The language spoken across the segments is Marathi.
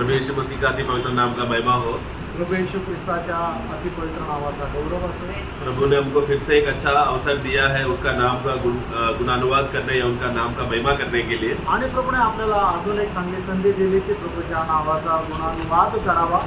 प्रभु यीशु मसीह का अति पवित्र नाम का महिमा हो। प्रभु येशू ख्रिस्ताच्या अतिपवित्र नावाचा गौरव असो। प्रभु ने हमको फिर से एक अच्छा अवसर दिया है उसका नाम का गुणानुवाद करने या उनका नाम का महिमा करने के लिए। आणि प्रभूने आपल्याला अजून एक चांगली संधी दिली की प्रभूच्या नावाचा गुणानुवाद करावा।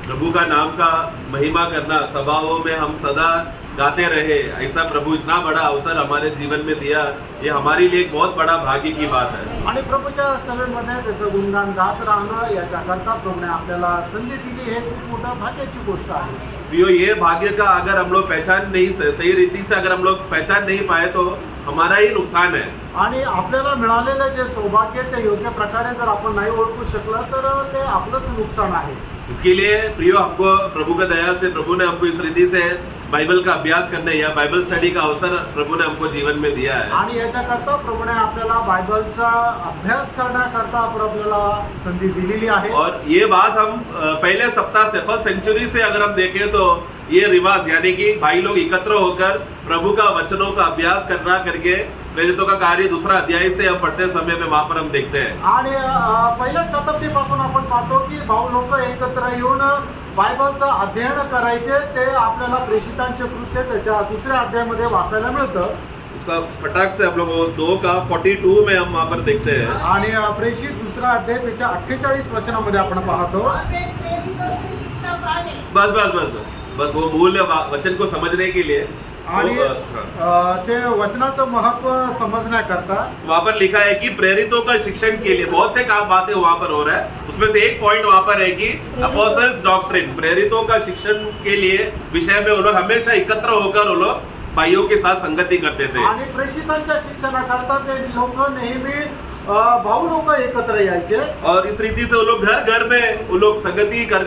प्रभु का नाम का महिमा करना, सभाओं में हम सदा गाते रहे, ऐसा प्रभु इतना बड़ा अवसर हमारे जीवन में दिया, ये हमारे लिए एक बहुत बड़ा भाग्य की बात है। आणि प्रभूच्या सभेमध्ये त्याचं गुणगान गात राहणं याच्याकरता प्रभूने आपल्याला संधी दिली, हे खूप मोठं भाग्याची गोष्ट आहे। प्रियो, ये भाग्य का अगर हम लोग पहचान नहीं, सही रीति से अगर हम लोग पहचान नहीं पाए तो हमारा ही नुकसान है। आणि आपल्याला मिळालेलं जे सौभाग्य ते योग्य प्रकारे जर आपण नाही ओळखू शकलं तर ते आपलंच नुकसान आहे। इसके लिए प्रियो, हमको प्रभु का दया से प्रभु ने हमको इस रीति से बाइबल का अभ्यास करने या बाइबल स्टडी का अवसर प्रभु ने हमको जीवन में दिया है। आणि याच्याकरता प्रभूने आपल्याला बायबलचा अभ्यास करण्याकरता आपल्याला संधी दिलेली आहे। और ये बात हम पहले सप्ताह से, फर्स्ट सेंचुरी से अगर हम देखें तो ये रिवाज, यानी कि भाई लोग एकत्र होकर प्रभु का वचनों का अभ्यास करना करके प्रेरितों का कार्य 2 अध्याय से हम पढ़ते समय में वहां पर हम देखते हैं। आणि पहिल्या शताब्दीपासून आपण पाहतो की भाऊ लोक एकत्र येऊन बायबलचं अध्ययन करायचे, ते आपल्याला प्रेषितांचे कृत्य त्याच्या 2 अध्यायामध्ये वाचायला मिळतं। उसका फटाक से हम लोग 2 का 42 में हम वहां पर देखते हैं। आणि प्रेषित 2 अध्याय त्याच्या 48 वचनामध्ये आपण पाहतो। बस बस बस बस बस वो मूल वचन को समझने के लिए आणि ते वचनाचं महत्व समजण्याकरता वहां पर लिखा है कि प्रेरितों का शिक्षण के लिए बहुत से काम बातें वहां पर हो रहा है। उसमें से एक पॉइंट वहां पर है कि अपोस्टल्स डॉक्ट्रिन, प्रेरितों का शिक्षण के लिए विषय में वो लोग हमेशा एकत्र होकर वो लोग भाइयों के साथ संगति करते थे। आणि प्रेषितांच्या शिक्षणाकरता ते लोक नेहमी भाऊ लोक एकत्र यायचे और इस रीति से वो लोग घर घर में वो लोग संगति कर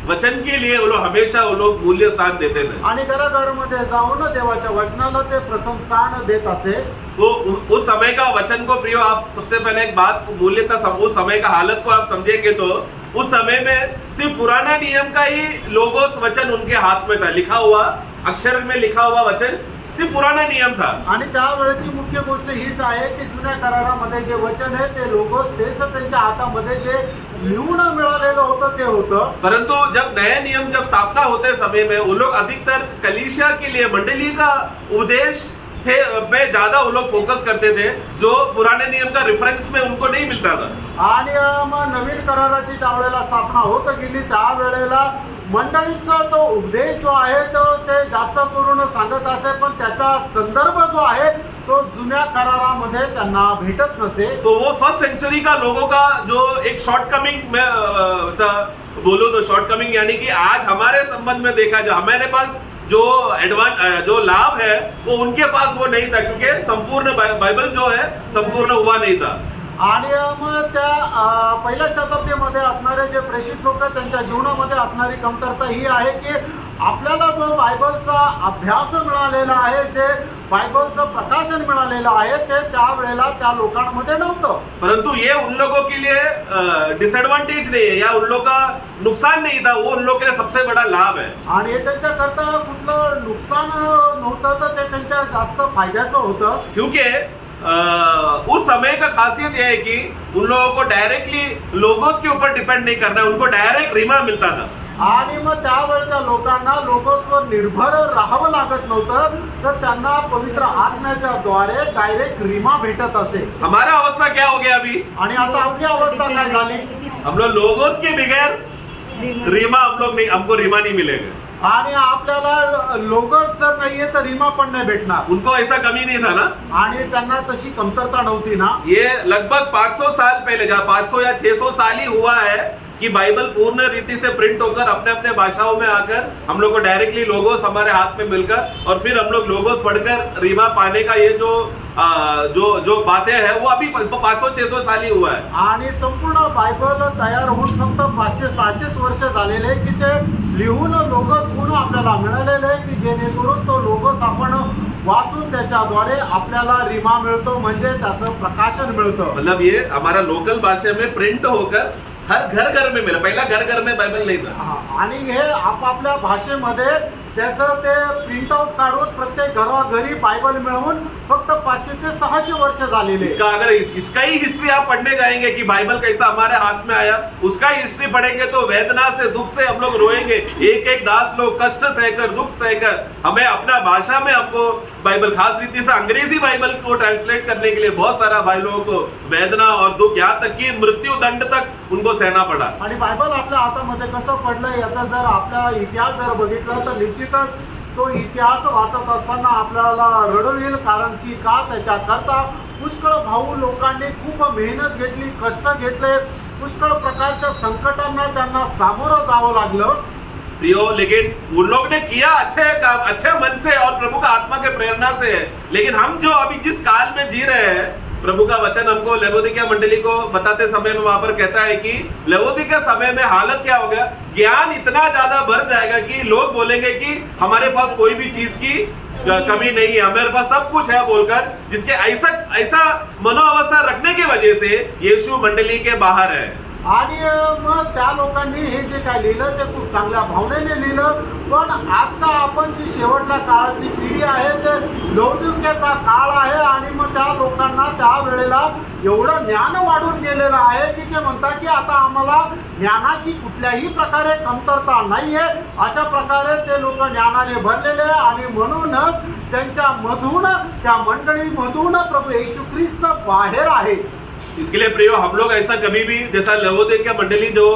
वचन के लिए वो लोग हमेशा वो लोग मूल्य स्थान देते थे। आणि घराघरामध्ये जाऊन देवाच्या वचनाला ते प्रथम स्थान देत असे। तो उस समय का वचन को प्रियो, आप सबसे पहले एक बात मूल्यता, उस समय का हालत को आप समझेंगे तो उस समय में सिर्फ पुराना नियम का ही लोगोस वचन उनके हाथ में था, लिखा हुआ अक्षर में लिखा हुआ वचन सिर्फ पुराना नियम था। आणि त्यावेळेची मुख्य गोष्ट हीच आहे की जुन्या करारामध्ये जे वचन आहे ते लोगोस तेच त्यांच्या हातामध्ये जे लिहून मिळालेलं होतं ते होतं। परंतु जब नया नियम जब स्थापना होते समय में वो लोग अधिकतर कलीसिया के लिए मंडली का उपदेश थे में ज्यादा वो लोग फोकस करते थे, जो पुराने नियम का रेफरेंस में उनको नहीं मिलता था। आणि मग नवीन कराराची ज्या वेळेला स्थापना होत गेली त्यावेळेला मंडळीचा तो उपदेश जो आहे तो ते जास्त करून सांगत असे, पण त्याचा संदर्भ जो आहे तो जुन्या करारामध्ये त्यांना भेटत नसे। तो वो फर्स्ट सेंचुरी का लोगों का जो एक शॉर्टकमिंग में बोलो तो शॉर्टकमिंग, यानी कि आज हमारे संबंध में देखा जो हमारे पास जो लाभ है वो उनके पास वो नहीं था, क्योंकि संपूर्ण बाइबल जो है संपूर्ण हुआ नहीं था। आणि मग त्या पहिल्या शताब्दीमध्ये असणारे जे प्रेषित लोक त्यांच्या जीवनामध्ये असणारी कमतरता ही आहे की आपल्याला जो बायबलचा अभ्यास मिळालेला आहे, जे बायबलचं प्रकाशन मिळालेलं आहे ते त्यावेळेला त्या लोकांमध्ये नव्हतं। परंतु ये उन लोगों के लिए डिसएडवांटेज नहीं है या उन लोगों का नुकसान नहीं था, वो उन लोगों के लिए सबसे बड़ा लाभ है। आणि त्यांच्याकरता कुठलं नुकसान नव्हतं, तर ते त्यांच्या जास्त फायद्याचं होतं। क्योंकि उस समय का खासियत यह है कि उन लोगों को डायरेक्टली लोगोस के ऊपर डिपेंड नहीं करना, उनको डायरेक्ट रीमा मिलता था। आणि मग त्यावेळच्या लोकांना लोगोसवर निर्भर राहावं लागत नव्हतं, तर त्यांना पवित्र आत्म्याच्या द्वारे डायरेक्ट रीमा भेटत असे। हमारा अवस्था क्या हो गया अभी? आणि आता आपली अवस्था काय झाली? हम लोग लोगोस के बगैर रीमा हम लोग नहीं, हमको रीमा नहीं मिलेगा। आणि आपल्याला लोगोस जर नाहीये तर रीमा पण नाही भेटणार। उनको ऐसा कमी नहीं था ना, आणि त्यांना तशी कमतरता नव्हती ना। ये लगभग 500 साल पहले, जहाँ 500 या 600 साल ही हुआ है कि बाइबल पूर्ण रीति से प्रिंट होकर अपने अपने भाषाओं में आकर हम लोग को डायरेक्टली लोगोस हमारे हाथ में मिलकर और फिर हम लोग लोगोस पढ़कर रीमा पाने का ये जो बातें हैं वो अभी 500-600 साल ही हुआ है। आणि संपूर्ण बायबल तयार होऊन फक्त 500-600 वर्ष झालेले की ते लिहून लोगोस होऊन आपल्याला मिळालेले, की जेणेकरून तो लोगोस आपण वाचून त्याच्याद्वारे आपल्याला रीमा मिळतो, म्हणजे त्याचं प्रकाशन मिळतं। मतलब ये हमारा लोकल भाषा में प्रिंट होकर हर घर घर में मिला, पहिला घर घर में बाइबल नहीं था। आणि हे आपापल्या भाषेमध्ये त्याचं ते प्रिंटआउट काढून प्रत्येक घरोघरी बायबल मिळवून फक्त 500 ते 600 वर्ष झालेले. इसका ही हिस्ट्री आप पढ़ने जाएंगे कि बाइबल कैसा हमारे हाथ में आया, उसका ही हिस्ट्री पढ़ेंगे तो वेदना से दुख से हम लोग रोएंगे. एक एक दास लोग कष्ट सहकर दुख सहकर हमें अपना भाषा में हमको बाइबल, खास रीति से अंग्रेजी बाइबल को ट्रांसलेट करने के लिए बहुत सारा भाई लोगों को वेदना और दुख, यहाँ तक कि मृत्यू दंड तक उनको सहना पड़ा. आणि बायबल आपल्या हातामध्ये कसं पडलं याचा जर आपला इतिहास जर बघितला तर निश्चितच तो इतिहास वाचत असताना आपल्याला रडू येईल. कारण की का त्याच्याकरता पुष्कळ भाऊ लोकांनी खूप मेहनत घेतली, कष्ट घेतले, पुष्कळ प्रकारच्या संकटांना त्यांना सामोरं जावं लागलं. प्रियो, लेकिन उन लोग ने किया अच्छे काम, अच्छे मन से और प्रभु का आत्मा के प्रेरणा से है. लेकिन हम जो अभी जिस काल में जी रहे हैं, प्रभु का वचन हमको लवोदिकिया मंडली को बताते समय में वहां पर कहता है कि लवोदिकिया समय में हालत क्या हो गया, ज्ञान इतना ज्यादा बढ़ जाएगा कि लोग बोलेंगे कि हमारे पास कोई भी चीज की कमी नहीं है, हमारे पास सब कुछ है बोलकर, जिसके ऐसा मनोअवस्था रखने की वजह से यीशु मंडली के बाहर है. आणि मग त्या लोकांनी हे जे काय लिहिलं ते खूप चांगल्या भावनेने लिहिलं. पण आजचा आपण जी शेवटल्या काळातली पिढी आहे ते लौकिकतेचा काळ आहे. आणि मग त्या लोकांना त्या वेळेला एवढं ज्ञान वाढून गेलेलं आहे की ते म्हणतात की आता आम्हाला ज्ञानाची कुठल्याही प्रकारे कमतरता नाहीये. अशा प्रकारे ते लोक ज्ञानाने भरलेले आहे. आणि म्हणूनच त्यांच्या मधून, त्या मंडळीमधून प्रभू येशू ख्रिस्त बाहेर आहे. इसके लिए प्रियो, हम लोग ऐसा कभी भी, जैसा लवोदिकिया मंडली जो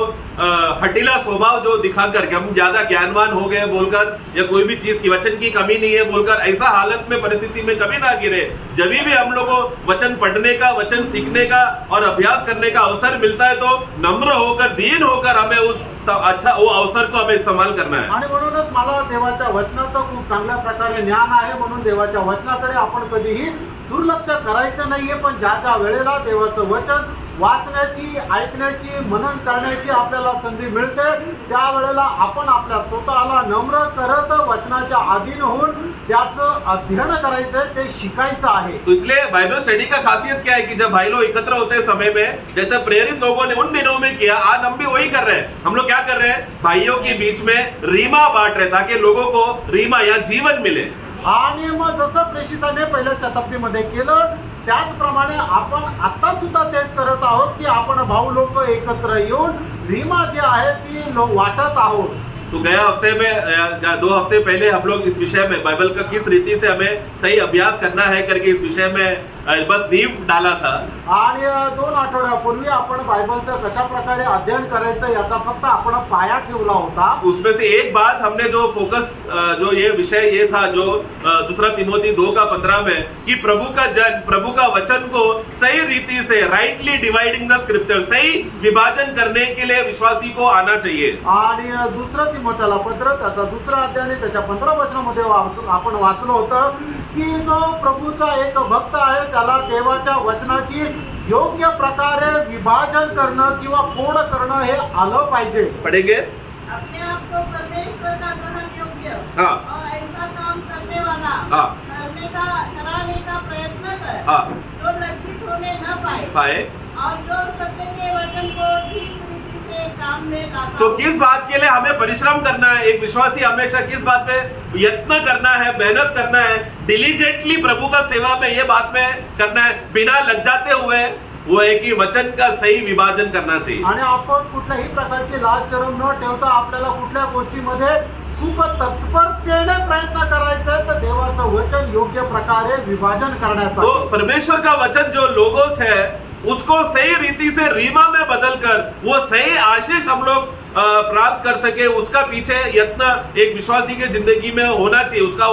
हठीला स्वभाव जो दिखाकर कि हम ज्यादा ज्ञानवान हो गए बोलकर, या कोई भी चीज की वचन की कमी नहीं है बोलकर, ऐसा हालत में परिस्थिति में कभी ना गिरे. जब भी हम लोग को वचन पढ़ने का, वचन सीखने का और अभ्यास करने का अवसर मिलता है तो नम्र होकर, दीन होकर हमें उस अच्छा वो अवसर को हमें इस्तेमाल करना है. आणि म्हणूनच मला देवाच्या वचनाचं खूप चांगल्या प्रकारे ज्ञान आहे. म्हणून देवाच्या वचनाकडे आपण कधीही दुर्लक्ष करायचं नाहीये. पण ज्या ज्या वेळेला देवाचं वचन वाचण्याची, ऐकण्याची, मनन करण्याची आपल्याला संधी मिळते त्यावेळेला आपण आपल्या स्वतःला नम्र करत वचनाच्या अधीन होऊन त्याचं अध्ययन करायचं, ते शिकायचं आहे. तो इसलिए बाइबल स्टडी का खासियत क्या है कि जब भाई लोग एकत्र होते हैं समय में, जैसे प्रेरित लोगों ने उन दिनों में किया, आज हम भी वही कर रहे हैं. हम लोग क्या कर रहे हैं, भाइयों के बीच में रीमा बांट रहे ताकि लोगों को रीमा या जीवन मिले. आणि मग जसं प्रेषिताने पहिल्या शताब्दीमध्ये केलं त्याचप्रमाणे आपण आता सुद्धा तेच करत आहोत की आपण भाऊ लोक एकत्र येऊन रीमा जी आहे ती वाटत आहोत. तो गया हफ्ते में 2 हफ्ते पहले हम लोग इस विषय में बाइबल का किस रीति से हमें सही अभ्यास करना है करके इस विषय में बस नींव डाला था. आणि 2 आठवड्यापूर्वी आपण बायबलचं कशा प्रकारे अध्ययन करायचं याचा फक्त आपण पाया ठेवला होता. उसमें से एक बात हमने जो फोकस, जो ये विषय ये था जो 2 तिमोथी 2:15 में, कि प्रभु का वचन को सही रीति से राइटली डिवाइडिंग द स्क्रिप्चर, सही विभाजन करने के लिए विश्वासी को आना चाहिए. आणि 2 तिमोथेला पत्र त्याचा 2रा अध्याय आणि त्याच्या 15 वचनामध्ये आपण वाचलं होतं की जो प्रभूचा एक भक्त आहे त्याला देवाच्या वचनाची योग्य प्रकारे विभाजन करणं किंवा फोड करणं हे आलं पाहिजे. पढ़ेंगे. अपने आप को परमेश्वर का ग्रहण योग्य हाँ. और ऐसा काम करने वाला, हाँ. कराने का प्रयत्न कर, हाँ. जो लज्जित होने न पाए और जो सत्य के वचन को ठीक रीति से काम में लाता. तो किस बात के लिए हमें परिश्रम करना है, एक विश्वासी हमेशा किस बात पे यत्न करना है, मेहनत करना है, डिलीजेंटली प्रभु का सेवा में ये बात में करना है, बिना लज्जाते हुए, वो है कि वचन का सही विभाजन करना चाहिए. आणि आपण कुठल्याही प्रकारची लाज शरम न ठेवता आपल्याला कुठल्या गोष्टीमध्ये खूप तत्परतेने प्रयत्न करायचा आहे तर देवाचं वचन योग्य प्रकारे विभाजन करण्यासाठी. तो परमेश्वर का वचन जो लोगोस है उसको सही रीति से रीमा में बदलकर वो सही आशीष हम लोग प्राप्त कर सके, उसका पीछे यत्न एक विश्वासी के जिंदगी में होना चाहिए. उसका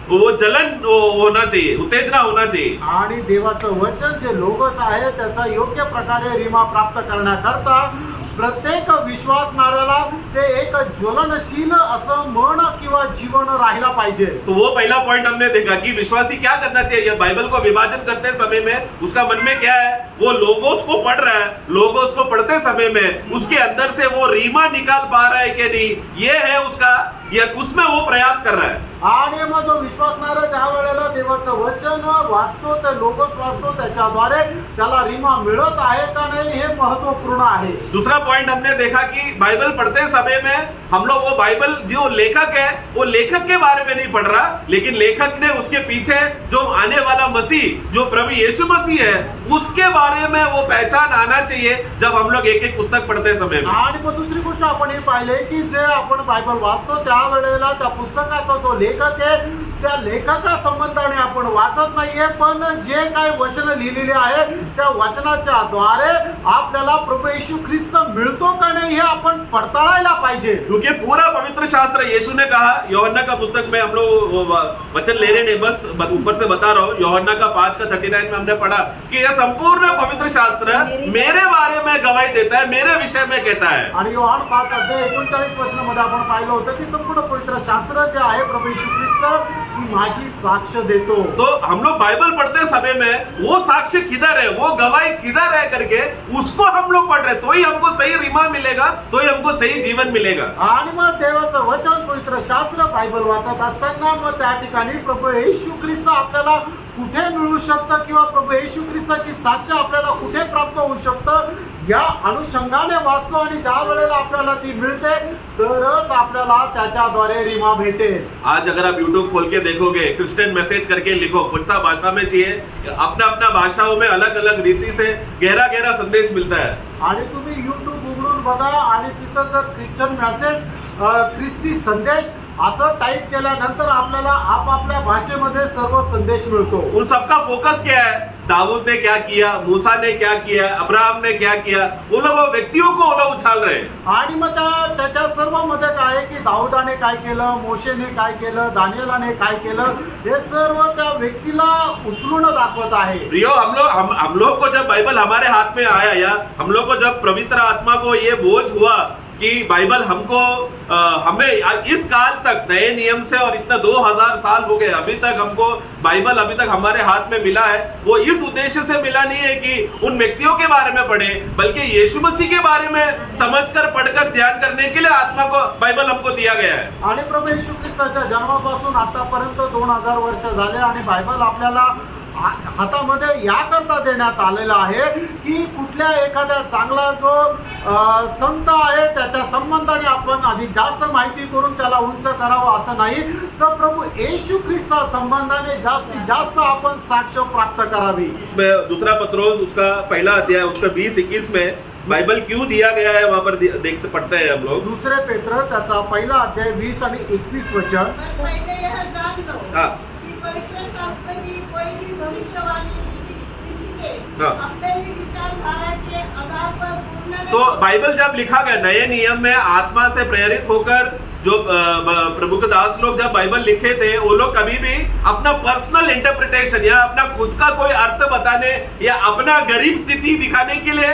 वो जलन होना चाहिए, उत्तेजना होना चाहिए. आणि देवाचं वचन जे लोगस आहे त्याचा योग्य प्रकारे रीमा प्राप्त करण्याकरता प्रत्येक विश्वासणाऱ्याला ते एक ज्वलनशील असं मन किंवा जीवन राहिला पाहिजे. तो वो पहला पॉइंट हमने देखा कि विश्वासी क्या करना चाहिए. बाइबल को विभाजन करते समय में उसका मन में क्या है, वो लोगोस को पढ़ रहा है, लोगोस को पढ़ते समय में उसके अंदर से वो रीमा निकाल पा रहा है कि नहीं, ये है उसका या उसमें वो प्रयास कर रहा है। आणि मग जो विश्वासणारा ज्या वेळेला देवाचं वचन वाचतो, ते लोगोस वाचतो, त्याच्याद्वारे त्याला रीमा मिळत आहे का नाही हे महत्वपूर्ण आहे. दूसरा पॉइंट हमने देखा कि बाइबल पढ़ते समय में हम लोग वो बाइबल जो लेखक है वो लेखक के बारे में नहीं पढ़ रहा, लेकिन लेखक ने उसके पीछे जो आने वाला मसीह जो प्रभु यीशु मसीह है उसके बारे में वो पहचान आना चाहिए जब हम लोग एक एक पुस्तक पढ़ते समय में। आणि मग दुसरी गोष्ट आपण हे पाहिले की जे आपण बायबल वाचतो त्यावेळेला त्या पुस्तकाचा जो लेखक आहे त्या लेखका संबंधाने आपण वाचत नाहीये, पण जे काही वचन लिहिलेले आहे त्या वचनाच्या द्वारे आपल्याला प्रभू येशू ख्रिस्त मिळतो का नाही हे आपण पडताळायला पाहिजे. क्योंकि पूरा पवित्र शास्त्र यीशु ने कहा, यूहन्ना का पुस्तक में हम लोग वचन ले रहे नहीं, बस ऊपर से बता रहा हूँ, यूहन्ना का 5:39 में हमने पढ़ा कि यह संपूर्ण पवित्र शास्त्र मेरे बारे में गवाही देता है, मेरे विषय में कहता है. आणि योहान 5:39 वचनामध्ये आपण पाहिलं होतं की संपूर्ण पवित्र शास्त्र जे आहे प्रभू येशू ख्रिस्त की माझी साक्ष देतो. तो हम लोग बाइबल पढ़ते समय में वो साक्ष्य किधर है, वो गवाही किधर है करके उसको हम लोग पढ़ रहे, तो ही हमको सही रीमा मिलेगा, तो ही हमको सही जीवन मिलेगा. आणि मग देवाचं वचन पवित्र शास्त्र बायबल वाचत असताना मग त्या ठिकाणी प्रभू येशू ख्रिस्त आपल्याला कुठे मिळू शकतं किंवा प्रभू येशू ख्रिस्ताची साक्ष आपल्याला कुठे प्राप्त होऊ शकतं या अनुषंगाने वाचतो, आणि ज्या वेळेला आपल्याला ती मिळते तरच आपल्याला त्याच्याद्वारे रीमा भेटेल. आज अगर आप YouTube खोल के देखोगे, क्रिश्चियन मैसेज करके लिखो, कौन सा भाषा में चाहिए, अपना अपना भाषाओं में अलग अलग रीति से गहरा गहरा संदेश मिलता है. आणि तुम्ही YouTube उघडून बघा आणि तिथं जर ख्रिश्चन मेसेज ख्रिस्ती संदेश असं टाइप केल्यानंतर आपल्याला आपापल्या भाषेमध्ये सर्व संदेश मिळतो. उन सबका फोकस क्या है, दाऊद ने क्या किया, मूसा ने क्या किया, अब्राहम ने क्या किया, वो लोग व्यक्तियों को वो लोग उछाल रहे हैं. आणि मग त्याच्या सर्व मध्ये काय आहे की दाऊदाने काय केलं, मोशेने काय केलं, दानियेलाने काय केलं, हे सर्व त्या व्यक्तीला उचलून दाखवत आहे. प्रियो, हम लोग को जब बाइबल हमारे हाथ में आया या हम लोग को जब पवित्र आत्मा को ये बोझ हुआ कि बाइबल हमको हमें इस काल तक नए नियम से और इतना 2000 साल हो गए अभी तक हमको बाइबल अभी तक हमारे हाथ में मिला है, वो इस उद्देश्य से मिला नहीं है कि उन व्यक्तियों के बारे में पढ़े, बल्कि यीशु मसीह के बारे में समझकर पढ़कर ध्यान करने के लिए आत्मा को बाइबल हमको दिया गया है. आणि प्रभू येशू ख्रिस्ताच्या जन्मापासून आतापर्यंत 2000 वर्ष झाले आणि बायबल आपल्याला हातामध्ये याकरता देण्यात आलेला आहे की कुठल्या एखाद्या चांगला जो संत आहे त्याच्या संबंधाने आपण अधिक जास्त माहिती करून त्याला उंच करावं असं नाही, तर प्रभू येशू ख्रिस्ता संबंधाने जास्तीत जास्त आपण साक्ष प्राप्त करावी. दूसरा पत्रोस उसका पहला अध्याय उसका 20-21 में बाइबल क्यों दिया गया है वहां पर देखते पढ़ते हैं हम लोग. दुसरे पेत्र त्याचा पहिला अध्याय 20 आणि 21 वचन. पहले यह जान लो हाँ. कि पवित्र शास्त्र की कोई भी भविष्यवाणी किसी के हाँ. अपने ही विचारधारा के आधार पर पूर्ण नहीं तो बाइबल जब लिखा गया नए नियम में आत्मा से प्रेरित होकर जो प्रभु के दास लोग जब बाइबल लिखे थे वो लोग कभी भी अपना पर्सनल इंटरप्रिटेशन या अपना खुद का कोई अर्थ बताने या अपना गरीब स्थिति दिखाने के लिए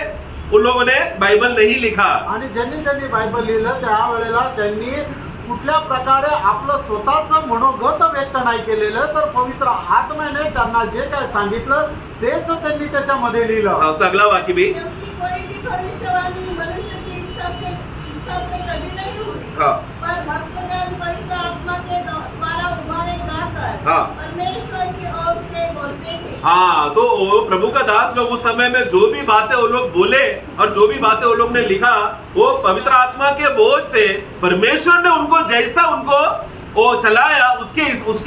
उन लोगों ने बाइबल नहीं लिखा. आणि ज्यांनी बायबल लिहिलं त्यावेळेला त्यांनी कुठल्या प्रकारे आपलं स्वतःचं मनोगत व्यक्त नाही केलेलं, तर पवित्र आत्म्याने त्यांना जे काय सांगितलं तेच त्यांनी त्याच्यामध्ये लिहिलं. उसका अगला वाक्य भी क्योंकि कोई भी भविष्यवाणी मनुष्य की इच्छा से कभी नहीं हुई, हाँ. पर भक्तजन पवित्र आत्मा के द्वारा उभारे जाकर हाँ. परमेश्वर की ओर से बोलते थे. हाँ, तो वो प्रभु का दास लोग उस समय में जो भी बातें वो लोग बोले और जो भी बातें वो लोग ने लिखा वो पवित्र आत्मा के बोझ से परमेश्वर ने उनको जैसा उनको वो चलाया उसके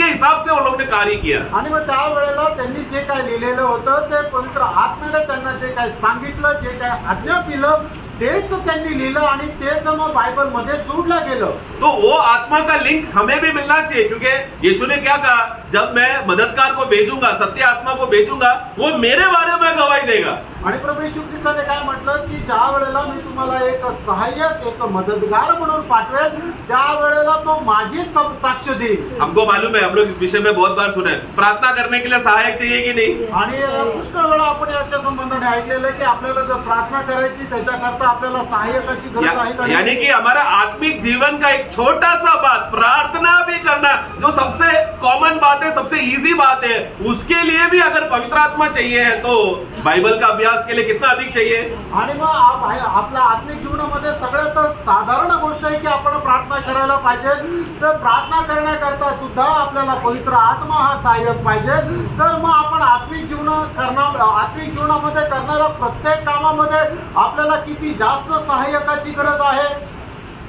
हिसाब से वो लोग ने कार्य किया. आणि मग त्या वेळेला त्यांनी जे काय लिहिलेलं होतं ते पवित्र आत्म्याने त्यांना जे काय सांगितलं, जे काय आज्ञा दिलं तेच त्यांनी लिहिलं आणि तेच मग बायबल मध्ये जोडलं गेलं. तो वो आत्मा का लिंक हमें भी मिलना चाहिए, क्योंकि यीशु ने क्या कहा, जब मैं मददगार को भेजूंगा, सत्य आत्मा को भेजूंगा, वो मेरे बारे में गवाही देगा. आणि प्रभू येशू ख्रिस्ताने काय म्हटलं की ज्या वेळेला मी तुम्हाला एक सहाय्यक एक मदतगार म्हणून पाठवेल त्या वेळेला तो माझी साक्ष देईल. हमको मालूम है, हम लोग इस विषय में बहुत बार सुने, प्रार्थना करने के लिए सहायक चाहिए कि नहीं. आणि पुष्कळ वेळा आपण याच्या संबंधाने ऐकलेलं की आपल्याला जर प्रार्थना करायची त्याच्याकरता आपल्याला सहाय्यकाची गरज आहे का, यानी कि हमारा आत्मिक जीवन का एक छोटा सा बात प्रार्थना भी करना जो सबसे कॉमन बात है, सबसे इजी बात है, उसके लिए भी अगर पवित्र आत्मा चाहिए है तो बाइबल का अभ्यास के लिए कितना अधिक चाहिए. आणि मग आपल्या आत्मिक जीवनामध्ये सगळ्यात साधारण गोष्ट आहे की आपण प्रार्थना करायला पाहिजे. तर प्रार्थना करण्याकरता सुद्धा आपल्याला पवित्र आत्मा हा सहाय्यक पाहिजे. तर मग आपण आत्मिक जीवनामध्ये करणाऱ्या प्रत्येक कामामध्ये आपल्याला किती जास्त सहाय्यकाची गरज आहे.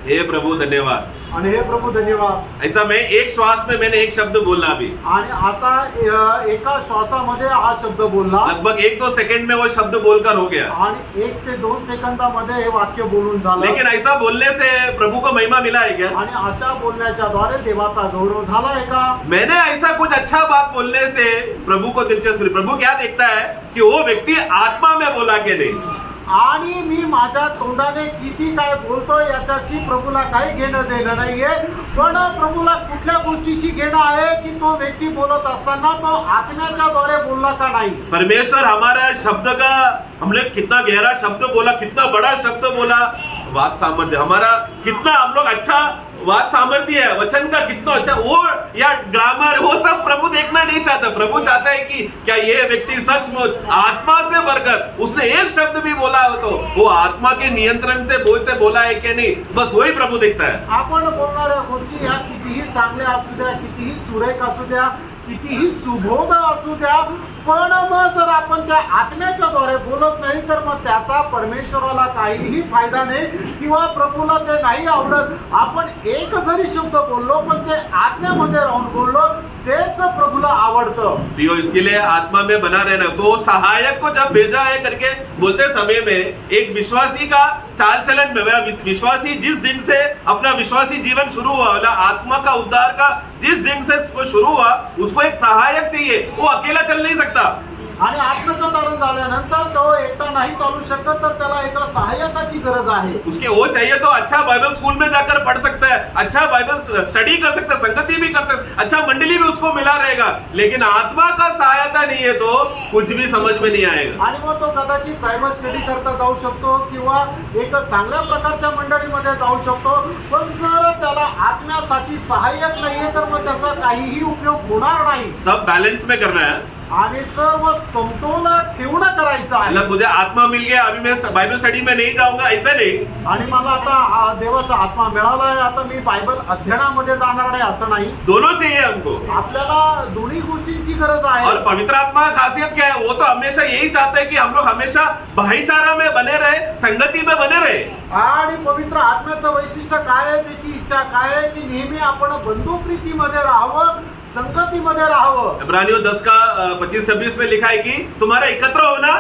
हे प्रभु धन्यवाद. आणि हे प्रभू धन्यवाद. ऐसा मैं एक श्वास में मैंने एक शब्द बोला अभी, आणि आता एका श्वासामध्ये हा शब्द बोलला, लगभग 1-2 सेकंड में वो शब्द बोलकर हो गया. आणि 1 ते 2 सेकंदामध्ये हे वाक्य बोलून झालं. लेकिन ऐसा बोलने से प्रभु को महिमा मिला है क्या? आणि अशा बोलण्याच्या द्वारे देवाचा गौरव झाला आहे का? मैंने ऐसा कुछ अच्छा बात बोलने से प्रभु को दिलचस्पी. प्रभु क्या देखता है कि वो व्यक्ति आत्मा में बोला कि नहीं. आणि मी माझ्या तोंडाने किती काय बोलतोय याच्याशी प्रभूला काही घेणं देणं नाहीये. पण प्रभूला कुठल्या गोष्टीशी घेणं आहे की तो व्यक्ती बोलत असताना तो आत्म्याच्या द्वारे बोलला का नाही. परमेश्वर हमारा शब्द का, हमने कितना गहरा शब्द बोला, कितना बड़ा शब्द बोला, वाक सामर्थ्य हमारा कितना, हम लोग अच्छा वाक सामर्थ्य है, वचन का कितना अच्छा, वो या ग्रामर वो सब प्रभु देखना नहीं चाहता. प्रभु चाहता है कि क्या ये व्यक्ति सचमुच आत्मा से भरकर उसने एक शब्द भी बोला हो तो वो आत्मा के नियंत्रण से बोल से बोला है कि नहीं, बस वही प्रभु देखता है. आपण बोलणाऱ्या गोष्टी ह्या कितीही चांगल्या असू द्या, कितीही सुरेख असू द्या, कितीही सुबोध असू द्या, पण मग जर आपण त्या आत्म्याच्या द्वारे बोलत नाही तर मग त्याचा परमेश्वराला काहीही फायदा नाही किंवा प्रभूला ते नाही आवडत. आपण एक जरी शब्द बोललो पण ते आत्म्यामध्ये राहून बोललो तेच प्रभूला आवडतं. प्रियो, इसके लिए आत्मा में बना रहना. तो सहायक को जब भेजा है करके बोलते समय में एक विश्वासी का चाल चलन में, विश्वासी जिस दिन से अपना विश्वासी जीवन शुरू हुआ, आत्मा का उद्धार का जिस दिन से वो शुरू हुआ, उसको एक सहायक चाहिए. वो अकेला चल नहीं सकता. आणि आत्म्याचं तारण झाल्यानंतर तो एकटा नाही चालू शकत, तर त्याला एका सहाय्यकाची गरज आहे. उसके वो चाहिए तो अच्छा बाइबल स्कूल में जाकर पढ़ सकता है, अच्छा बाइबल स्टडी कर सकता है, संगति भी कर सकता है, अच्छा मंडली भी उसको मिला रहेगा. लेकिन आत्मा का सहायता नहीं है तो कुछ भी समझ में नहीं आएगा. आणि मग तो कदाचित बायबल स्टडी करता जाऊ शकतो किंवा एक चांगल्या प्रकारच्या मंडळीमध्ये जाऊ शकतो, पण जर त्याला आत्म्यासाठी सहाय्यक नाहीये तर मग त्याचा काहीही उपयोग होणार नाही. सब बैलेंस में करना है. आणि सर्व समतोल ठेवून करायचं आहे. मतलब मुझे आत्मा मिल गया, अभी मैं बाइबल स्टडी में नहीं जाऊंगा, ऐसा नहीं. आणि मला आता देवाचा आत्मा मिळाला आहे, आता मी बायबल अध्ययनामध्ये जाणार नाही असं नाही. दोनों चाहिए हमको. आपल्याला दोन्ही गोष्टींची गरज आहे. और पवित्र आत्मा का खासियत क्या है? वो तो हमेशा यही चाहता है कि हम लोग हमेशा भाईचारा में बने रहे, संगति में बने रहे. आणि पवित्र आत्म्याचं वैशिष्ट्य काय आहे, त्याची इच्छा काय आहे की नेहमी आपण बंधुप्रीतीमध्ये राहावं, संगतीमध्ये राहावं. इब्रानियों 10 का 25-26 में लिखा है कि तुम्हारा एकत्र होना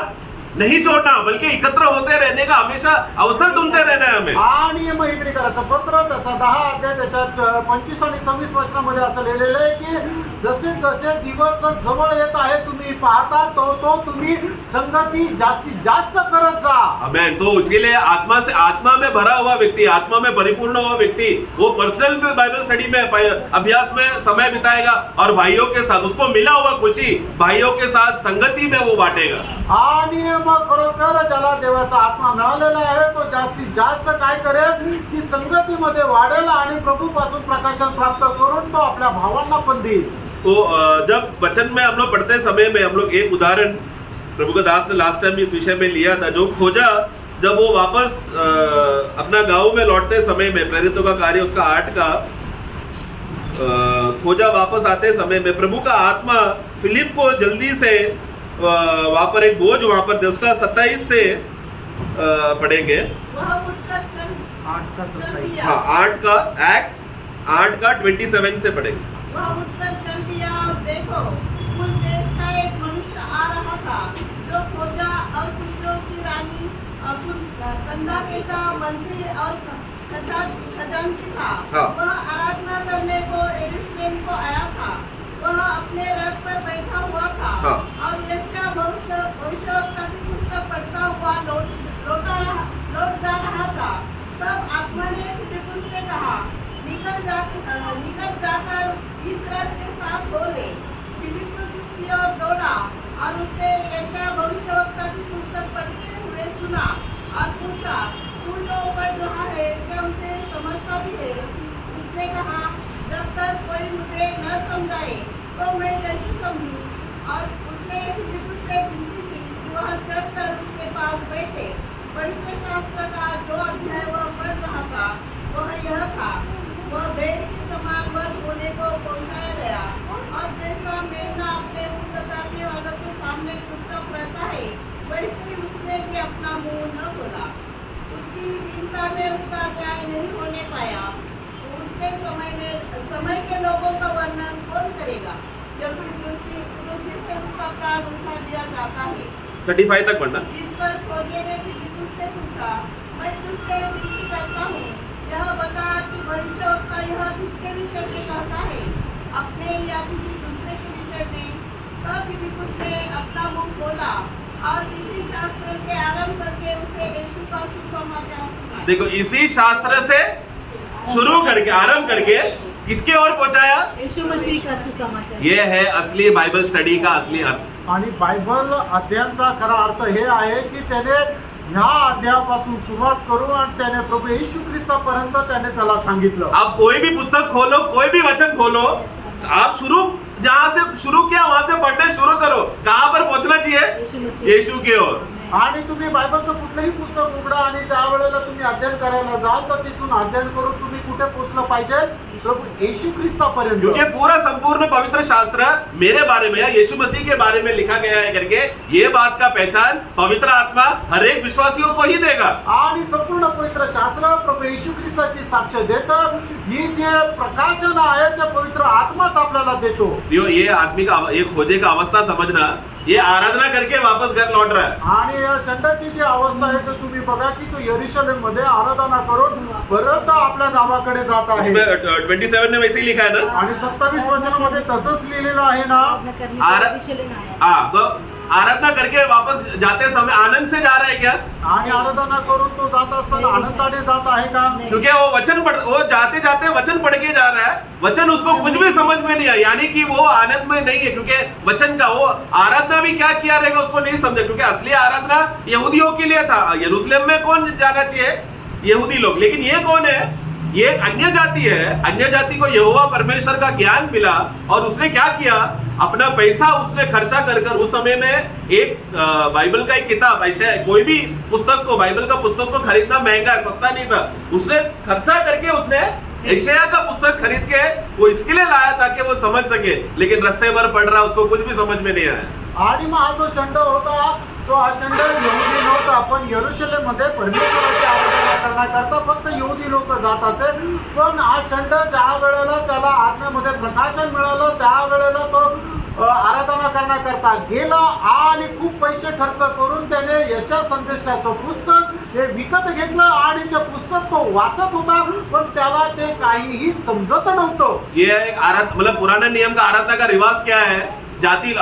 नहीं छोड़ना, बल्कि एकत्र होते रहने का हमेशा अवसर ढूंढते रहना है हमें. आणि मग इब्रिकराचं पत्र त्याचा 10 अध्याय त्याच्यात 25 आणि 26 वचनामध्ये असं लिहिलेलं आहे की जसे जसे दिवस जवळ येत आहे तुम्ही पाहता तो तुम्ही संगती जास्तीत जास्त करत जा. आमेन. तो उसके लिए आत्मा में भरा हुआ व्यक्ति, आत्मा में परिपूर्ण हुआ व्यक्ति, वो पर्सनल बाइबल स्टडी में अभ्यास में समय बिताएगा और भाइयों के साथ उसको मिला हुआ खुशी भाइयों के साथ संगति में वो बांटेगा. आणि मग खरोखर ज्याला देवाचा आत्मा मिळालेला आहे तो जास्तीत जास्त काय करेल की संगतीमध्ये वाढेल आणि प्रभूपासून प्रकाशन प्राप्त करून तो आपल्या भावांना पण देईल. तो जब वचन में हम लोग पढ़ते समय में हम लोग एक उदाहरण प्रभु का दास ने लास्ट टाइम इस विषय में लिया था, जो खोजा जब वो वापस अपना गांव में लौटते समय में, प्रेरितों का कार्य उसका 8 का खोजा वापस आते समय में प्रभु का आत्मा फिलिप को जल्दी से वहां पर एक बोझ वहां पर उसका 27 से पढ़ेंगे. वह उठकर चल 8 का 27. हाँ 8 का एक्स 8 का 27 से पढ़ेंगे. वह उठकर चल दिया और देखो कुल देश का एक मनुष्य आ रहा था जो खोजा और खुशियों की रानी और कंदाके का मंत्री और खजांची था. हाँ. वह आराधना करने को यरूशलेम को आया था. वह अपने रथ पर बैठा हुआ था. हाँ. और यशायाह भविष्यवक्ता की पुस्तक पढ़ता हुआ लौट जा रहा था. तब आत्मा ने फिलिपुस से कहा निकट जाकर इस रथ के साथ बोले. फिलिपुस उसकी ओर दौड़ा और उसे यशायाह भविष्यवक्ता की पुस्तक पढ़ते हुए सुना और पूछा तू जो पढ़ रहा है क्या उसे समझता भी है? उसने कहा जब तक कोई मुझे न समझाए तो मैं कैसे समझूं? और उसने फिलिपुस से विनती की कि वह चढ़कर उसके पास बैठे. पवित्र शास्त्र का जो अध्याय वह पढ़ रहा था वह यह था करेगा जब विरोधी से उसका प्राण उठा दिया जाता है। 35 तक पढ़ना। इस पर खोजे ने फिलिप्पुस से पूछा, मैं तुझसे विनती करता हूँ, यह बता कि भविष्यवक्ता यह किसके विषय में कहता है, अपने या किसी दूसरे के विषय में? तब फिलिप्पुस ने अपना मुंह खोला और इसी शास्त्र से आरंभ करके उसे यीशु का सुसमाचार सुनाया। देखो, इसी शास्त्र से शुरू करके आरंभ करके किसके ओर पहुंचाया? यीशु मसीह का सुसमाचार। ये है असली बाइबल स्टडी का असली अर्थ। आणि बायबल अध्ययनाचा खरा अर्थ हे आहे की त्याने ह्या अध्यायापासून सुरुवात करू आणि त्याने प्रभू येशू ख्रिस्तापर्यंत त्याने त्याला सांगितलं। आप कोई भी पुस्तक खोलो, कोई भी वचन खोलो, आप शुरू जहां से शुरू किया वहां से पढ़ने शुरू करो। कहां पर पहुंचना चाहिए? यीशु मसीह। यीशु की ओर। आणि तुम्ही बायबलचं कुठलंही पुस्तक उघडा आणि ज्या वेळेला तुम्ही अध्ययन करायला जाल तर तिथून अध्ययन करून तुम्ही कुठे पोहोचलं पाहिजे? प्रभू येशू ख्रिस्तापर्यंत। क्योंकि पूरा संपूर्ण पवित्र शास्त्र मेरे बारे में, यीशु मसीह के बारे में लिखा गया है करके ये बात का पहचान पवित्र आत्मा हर एक विश्वासियों को ही देगा। आणि संपूर्ण पवित्र शास्त्र प्रभू येशू ख्रिस्ताची साक्ष देतं। ही जे प्रकाशन आहे ते पवित्र आत्माच आपल्याला देतो। ये आदमी का ये खोजे का अवस्था समझना, ये आराधना करके वापस घर लौट रहा है। आणि या षंडाची जी अवस्था आहे तर तुम्ही बघा की तो यरूशलेम मध्ये आराधना करून परत आपल्या गावाकडे जात आहे। 27 ने वैसे ही लिखा है ना। आणि 27 वचनामध्ये तसंच लिहिलेलं आहे ना। हाँ, तो आराधना करके वापस जाते समय आनंद से जा रहा है क्या? आणि आराधना करून तो जात असताना आनंदाने जात आहे का? क्योंकि वो जाते जाते वचन पढ़ के जा रहा है, वचन उसको कुछ भी समझ में नहीं आया, यानी कि वो आनंद में नहीं है। क्योंकि वचन का वो आराधना भी क्या किया रहेगा उसको नहीं समझे। क्योंकि असली आराधना यहूदियों के लिए था। यरूशलेम में कौन जाना चाहिए? यहूदी लोग। लेकिन ये कौन है? ये एक अन्य जाति है। अन्य जाति को यहोवा परमेश्वर का ज्ञान मिला और उसने क्या किया? अपना पैसा उसने खर्चा कर कर उस समय में एक बाइबल का एक किताब, ऐसे कोई भी पुस्तक को, बाइबल का पुस्तक को खरीदना महंगा है, सस्ता नहीं था। उसने खर्चा करके उसने यशायाह का पुस्तक खरीद के वो इसके लिए लाया ताकि वो समझ सके। लेकिन रास्ते भर पढ़ रहा, उसको कुछ भी समझ में नहीं आया। आणि मग हा जो षंड होता तो हा षंड यहुदी नव्हता, पण यरूशलेम मध्ये परमेश्वराची आराधना करण्याकरता फक्त यहुदी लोक जात असे। पण हा षंड ज्या वेळेला त्याला आत्म्यामध्ये प्रकाशन मिळालं त्या वेळेला तो आराधना करण्याकरता गेला आणि खूप पैसे खर्च करून त्याने यशा संदेशाचं पुस्तक हे विकत घेतलं आणि ते पुस्तक तो वाचत होता, पण त्याला ते काहीही समजत नव्हतं। ये एक मतलब पुराने नियम का आराधना का रिवाज क्या है? जाति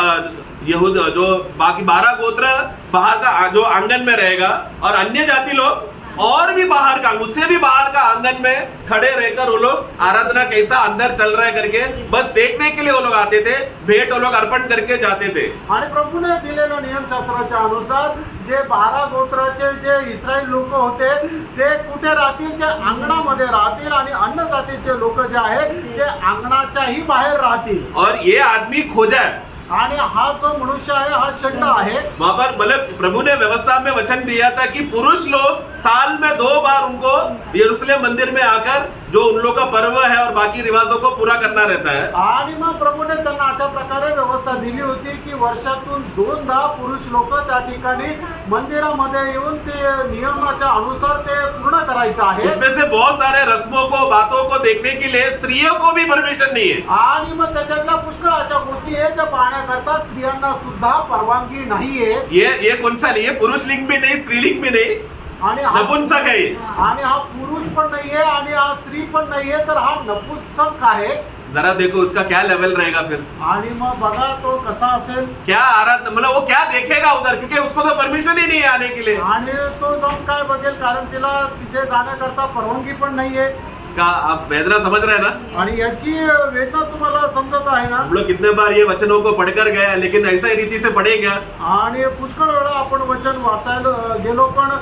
यहूद जो बाकी 12 गोत्र बाहर का जो आंगन में रहेगा और अन्य जाति लोग और भी बाहर का, उससे भी बाहर का आंगन में खड़े रहकर वो लोग आराधना कैसा अंदर चल रहा है करके बस देखने के लिए वो लोग आते थे। भेंट वो लोग अर्पण करके जाते थे। आणि प्रभूने दिलेल्या नियमशास्त्राच्या अनुसार जे 12 गोत्राचे जे इस्रायल लोक होते ते कुठे राहतील? ते अंगणामध्ये राहतील आणि अन्य जातीचे लोक जे आहेत ते अंगणाच्याही बाहेर राहतील। और ये आदमी खोजा है आणि हा जो मनुष्य आहे हा षंड आहे। वहां पर मतलब प्रभु ने व्यवस्था में वचन दिया था कि पुरुष लोग साल में 2 बार उनको यरूशलेम मंदिर में आकर जो उन लोग का पर्व है और बाकी रिवाजों को पूरा करना रहता है। आणि मग प्रभूने त्यांना अशा प्रकारे व्यवस्था दिली होती की वर्षातून 2दा पुरुष लोक त्या ठिकाणी मंदिरामध्ये येऊन ते नियमाच्या अनुसार ते पूर्ण करायचं आहे। उसमें से बहुत सारे रस्मों को, बातों को देखने के लिए स्त्रियों को भी परमिशन नहीं है। आणि मग त्याच्यातल्या पुष्कळ अशा गोष्टी आहेत त्या पाहण्याकरता स्त्रियांना सुद्धा परवानगी नाहीये। ये कौन सा नहीं है? पुरुष लिंग भी नहीं, स्त्रीलिंग भी नहीं, आणि नपुंसक है ये। आणि हा पुरुष पण नाहीये आणि हा स्त्री पण नाहीये, तर हा नपुंसक आहे। जरा देखो उसका क्या लेवल रहेगा फिर। आणि मग बघा तो कसा असेल, क्या आराधना, मतलब वो क्या देखेगा उधर, क्योंकि उसको तो परमिशन ही नहीं है आने के लिए। आणि तो जाऊन काय बघेल, कारण तिला तिथे जाण्याकरता परवानगी पण नाहीये। इसका आप वेदना समझ रहे हैं ना? आणि याची वेदना तुम्हाला समजत आहे ना? हम लोग कितने बार ये वचनों को पढ़कर गए, लेकिन ऐसा ही रीति से पढ़े क्या? आणि पुष्कळ वेळा आपण वचन वाचायला गेलो, पण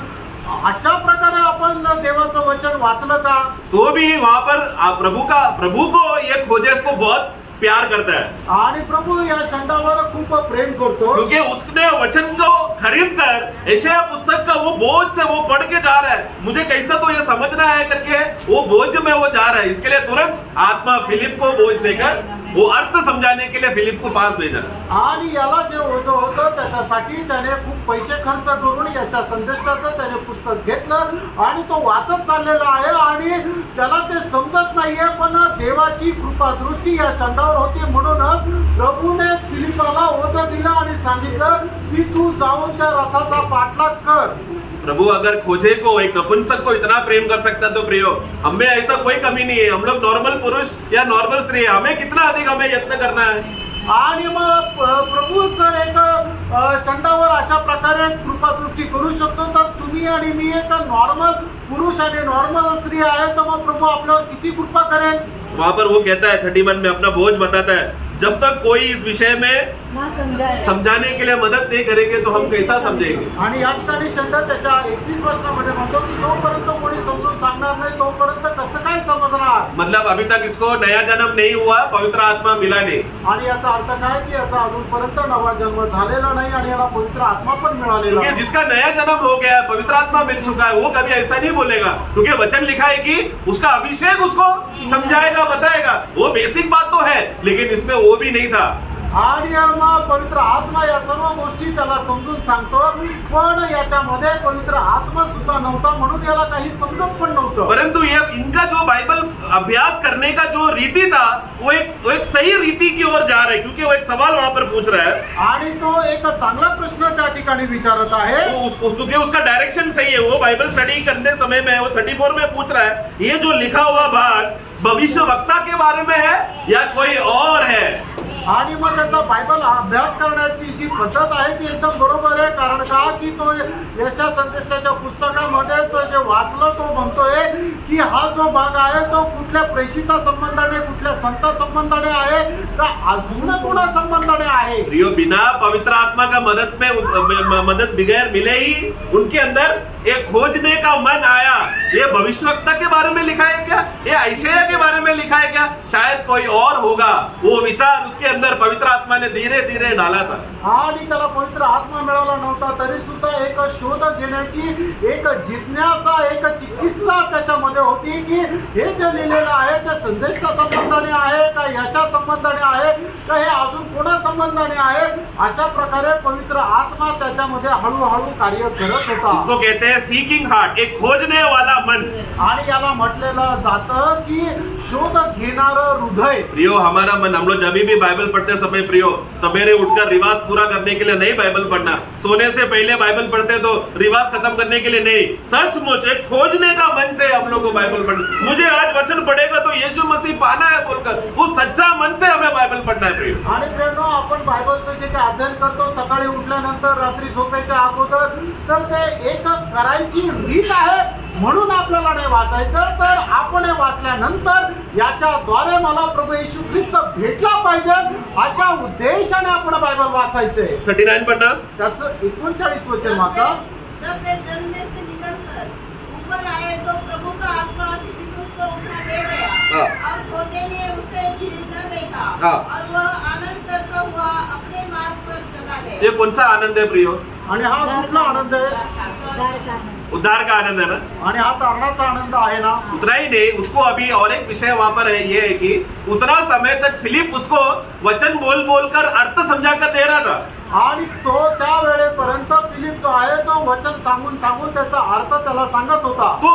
अशा प्रकारे आपण देवाचं वचन वाचलं का? तो भी वहां पर प्रभु को ये खोजे को बहुत प्यार करता है। आणि प्रभू या षंडावर खूप प्रेम करतो, क्योंकि उसने वचन को खरीद कर यशायाह पुस्तक का वो बोझ से वो पढ़ के जा रहा है। मुझे कैसा तो ये समझना है करके वो बोझ में वो जा रहा है। इसके लिए तुरंत आत्मा फिलिप को बोझ देकर वो अर्थ समझाने के लिए फिलिप को पास भेजा। आणि याला जे ओझं होतं त्याच्यासाठी त्याने खूप पैसे खर्च करून यशा संदेष्टाचं त्याने पुस्तक घेतलं आणि तो वाचत चाललेला आहे आणि त्याला ते समजत नाहीये, पण देवाची कृपा दृष्टी या षंडावर होती म्हणून प्रभूने फिलिपाला ओझं दिलं आणि सांगितलं की तू जाऊन त्या रथाचा पाठलाग कर. प्रभु अगर खोजे को, एक नपुंसक को इतना प्रेम कर सकता तो प्रियो, हमें ऐसा कोई कमी नहीं है. हम लोग नॉर्मल पुरुष या नॉर्मल स्त्री है, हमें कितना अधिक हमें यत्न करना है. आणि मग प्रभू जर एक षंडावर अशा प्रकारे कृपादृष्टी करू शकतो तर तुम्ही आणि मी एक नॉर्मल पुरुष आणि नॉर्मल स्त्री आहे, तर मग प्रभू आपल्यावर किती कृपा करेल. वहां पर वो कहता है 31 में अपना बोझ बताता है, जब तक कोई इस विषय में ना समझाए समझाने के लिए मदद नहीं करेंगे तो हम कैसा समझेंगे. आणि या ठिकाणी षंड त्याच्या 31 वचनामध्ये म्हणतो की जोपर्यंत कोणी समजून सांगणार नाही तोपर्यंत कसं काय समजणार. मतलब अभी तक इसको नया जन्म नहीं हुआ, पवित्र आत्मा मिला नहीं. आणि याचा अर्थ काय की याचा अजूनपर्यंत नवा जन्म झालेला नाही आणि याला पवित्र आत्मा पण मिळालेला क्योंकि नाही. जिसका नया जन्म हो गया है, पवित्र आत्मा मिल चुका है, वो कभी ऐसा नहीं बोलेगा, क्योंकि वचन लिखा है कि उसका अभिषेक उसको समझाएगा, बताएगा. वो बेसिक बात तो है, लेकिन इसमें वो भी नहीं था. आणि मग पवित्र आत्मा या सर्व गोष्टी त्याला समजून सांगतो, पण याच्यामध्ये पवित्र आत्मा सुद्धा नव्हता म्हणून याला काही समजत पण नव्हतं. परंतु ये इनका जो बाइबल अभ्यास करने का जो रीति था वो एक सही रीति की ओर जा रहा है, क्योंकि वो एक सवाल वहां पर पूछ रहा है आणि तो एक चांगला प्रश्न त्या ठिकाणी विचारत आहे. क्योंकि उसका डायरेक्शन सही है. वो बाइबल स्टडी करने समय में वो 34 में पूछ रहा है, ये जो लिखा हुआ भाग भविष्य वक्ता के बारे में है या कोई और है. आणि मग त्याचा बायबल अभ्यास करण्याची जी पद्धत आहे ती एकदम बरोबर आहे. कारण का की तो यशा संदेशाच्या पुस्तकामध्ये तो जे वाचलं तो म्हणतोय की हा जो भाग आहे तो कुठल्या प्रेषिता संबंधाने, कुठल्या संत संबंधाने आहे का अजून कोणा संबंधाने आहे. प्रियो, बिना पवित्र आत्मा का मदद बगैर मिले ही उनके अंदर एक खोजने का मन आया. ये भविष्यवक्ता के बारे में लिखा है क्या, ये आयशया के बारे में लिखा है क्या, शायद कोई और होगा. वो विचार उसके अंदर पवित्र आत्मा ने धीरे धीरे डाला था. आणि त्याला पवित्र आत्मा मिळाला नव्हता तरी सुद्धा एक शोध घेण्याची एक जिज्ञासा, एक चिकित्सा त्याच्यामध्ये होती की हे जे लिहिलेलं आहे ते संदेशच्या संबंधाने आहे का, यशा संबंधाने आहे का, हे अजून कोणा संबंधाने आहे. अशा प्रकारे पवित्र आत्मा त्याच्यामध्ये हळूहळू कार्य करत होता. उसको कहते हैं सीकिंग हार्ट, एक खोजने वाला मन. आणि याला म्हटलेलं जातं की शोध घेणारं हृदय. प्रियो, हमारा मन, हम लोग जब भी बाइबल पढ़ते समय प्रियो सवेरे उठकर रिवाज पूरा करने के लिए नहीं बाइबल पढ़ना, सोने से पहले बाइबल पढ़ते तो रिवाज खत्म करने के लिए नहीं, सचमुच एक खोजने का मन से हम लोग को बाइबल पढ़ना. मुझे आज वचन पढ़ेगा तो यीशु मसीह पाना है बोलकर वो सच्चा मन से हमें बाइबल पढ़ना है. प्रियो, आणि प्रेरणो, आपण बायबलचं जे काही अध्ययन करतो सकाळी उठल्यानंतर, रात्री झोपायच्या अगोदर, तर ते एक करायची रीत आहे म्हणून आपल्याला नाही वाचायचं, तर आपण हे वाचल्यानंतर याच्याद्वारे मला प्रभू येशू ख्रिस्त भेटला पाहिजे अशा उद्देशाने आपण बायबल वाचायचंय. 39 पढ़ना. त्याचं 39 वचन वाचा. जब वे जल में से निकलकर ऊपर आए तो प्रभु का आत्मा फिलिपुस को उठा ले गया. हाँ. और खोजे ने उसे फिर न देखा. हाँ. और वह आनंद करता हुआ अपने मार्ग पर चला गया. ये कौन सा आनंद है प्रियो? आणि हा कुठला आनंद आहे? उद्धार का आनंद. उद्धार का आनंद है ना. आणि हा तारणाचा आनंद आहे ना. उतना ही नहीं, उसको अभी और एक विषय वहां पर है, ये है कि उतना समय तक फिलिप उसको वचन बोल बोलकर अर्थ समझा कर दे रहा था. आणि तो त्या वेळेपर्यंत फिलिप जो आहे तो वचन सांगून सांगून त्याचा अर्थ त्याला सांगत होता. तो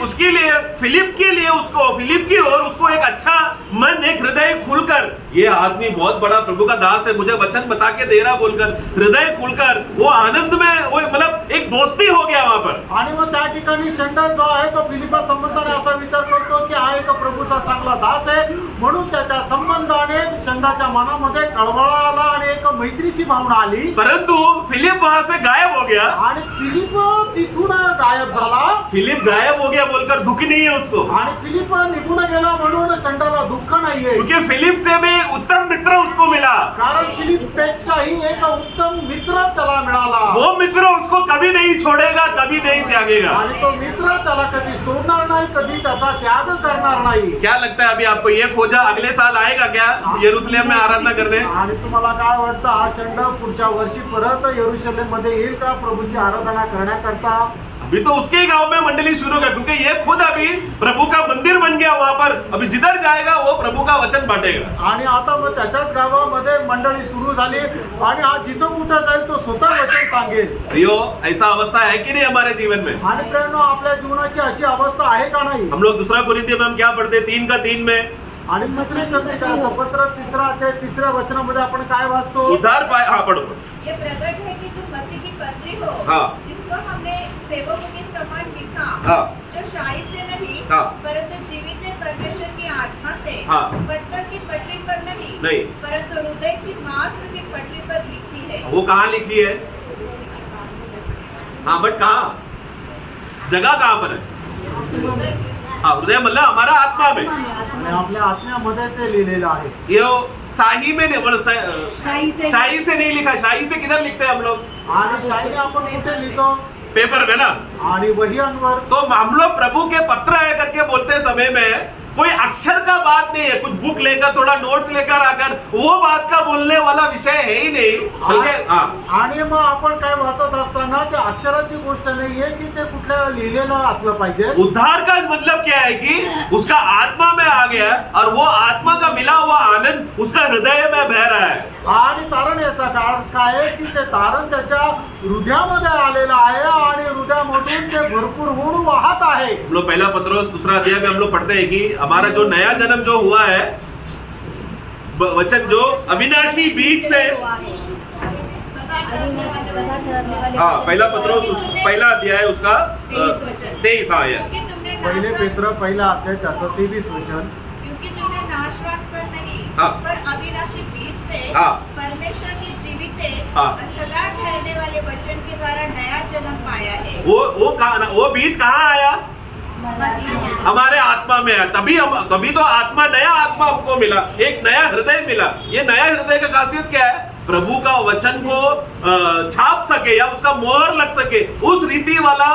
उसके लिए फिलिप के लिए फिलिप की ओर उसको एक अच्छा मन, एक हृदय खुलकर, ये आदमी बहुत बड़ा प्रभु का दास है, मुझे वचन बता के दे रहा बोलकर हृदय खुलकर वो आनंद में, वो मतलब एक दोस्ती हो गया वहां पर. आणि मग त्या ठिकाणी षंड जो आहे तो फिलिपा संबंधाने असा विचार करतो की हा एक प्रभूचा चांगला दास आहे म्हणून त्याच्या संबंधाने षंडाच्या मनामध्ये कळवळा आला आणि एक मैत्रीची भावना आली. परंतु फिलिप वहां से गायब हो गया. आणि फिलिप तिथून गायब झाला. फिलिप गायब हो गया बोलकर दुख नहीं है उसको, आणि फिलिप निघून गेला म्हणून षंडाला दुःख नाहीये. क्योंकि फिलिप से भी उत्तम मित्र उसको मिला. कारण फिलिप पेक्षाही एक उत्तम मित्र त्याला मिळाला. वो मित्र उसको कभी नहीं छोड़ेगा, कभी नहीं त्यागेगा. आणि तो मित्र त्याला कधी सोडणार नाही, कधी त्याचा त्याग करणार नाही. क्या लगता है अभी आपको, ये खोजा अगले साल आएगा क्या यरूशलेम में आराधना करने? आणि तुम्हाला काय वाटतं हा षंड पुढच्या वर्षी परत यरूशलेम मध्ये येईल का प्रभूची आराधना करण्याकरता? अभी तो उसके ही गांव में मंडली शुरू कर, क्योंकि ये खुद अभी प्रभु का मंदिर बन गया वहां पर। अभी जिधर जाएगा वो प्रभु का वचन बांटेगा। आणि आता मग त्याच्याच गावामध्ये मंडळी सुरू झाली आणि हा जिथं कुठं जाईल तो स्वतः वचन सांगेल। अयो ऐसा अवस्था है कि नहीं हमारे जीवन में? आणि प्रेरणा आपल्या जीवनाची अशी अवस्था आहे का नाही? हम लोग दूसरा कुरिन्थियों में हम क्या पढ़ते? 3:3 में आणि दुसरे करण्याचं पत्र 3 अध्याय 3 वचनामध्ये आपण काय वाचतो? उद्धार पाए, हाँ पढ़ो। ये प्रकट है कि तुम मसीह की पत्री हो, हाँ। जिसको हमने सेवकों के समान लिखा, हाँ। जो शाही से नहीं, हाँ। परंतु जीवित परमेश्वर की आत्मा से, हाँ। पत्थर की पटरी पर नहीं, नहीं। परंतु हृदय की मांस की पटरी पर लिखी है। वो कहाँ लिखी है? हाँ बट कहाँ? जगह कहाँ पर है? हाँ हृदय मतलब हमारा आत्मा में। आणि आपल्या आत्म्यामध्ये ते लिहिलेलं आहे। ये शाही में नहीं, मतलब शाही से शाही से नहीं लिखा। शाही से किधर लिखते हैं हम लोग? आणि शाहीने आपण कुठे लिहितो? पेपर में ना। आणि वहींवर। तो हम लोग प्रभु के पत्र है करके बोलते समय में कोई अक्षर का बात नहीं है, कुछ बुक लेकर थोड़ा नोट्स लेकर आकर वो बात का बोलने वाला विषय है ही नहीं, बल्कि हाँ। आणि मग आपण काय वाचत असताना ते अक्षराची गोष्ट नाहीये की ते कुठल्या लिहिलेलं असलं पाहिजे। उद्धार का मतलब क्या है कि उसका आत्मा में आ गया और वो आत्मा का मिला हुआ आनंद उसका हृदय में बह रहा है। आणि तारण याचा कारण काय आहे की ते तारण त्याच्या हृदयामध्ये आलेलं आहे आणि हृदयामधून ते भरपूर होऊन वाहत आहे। हम लोग पहला पत्रोस 2 अध्याय में हम लोग पढ़ते हैं कि हमारा जो नया जन्म जो हुआ है, वचन जो अविनाशी बीज से, हाँ पहला पत्रोस पहला अध्याय उसका 23 हाँ है। क्योंकि तुमने पहिले नाशवान- पेत्र पहिला अध्याय त्याचं 23 वचन। क्योंकि तुमने नाशवान पर नहीं, हाँ। पर अविनाशी बीज से हाँ। परमेश्वर की जीवित हाँ। और सदा ठहरने वाले वचन के द्वारा नया जन्म पाया है। वो बीज कहाँ आया? हमारे आत्मा में है। तभी तो आत्मा, नया आत्मा हमको मिला, एक नया हृदय मिला। ये नया हृदय का खासियत क्या है? प्रभु का वचन को छाप सके या उसका मोहर लग सके, उस रीति वाला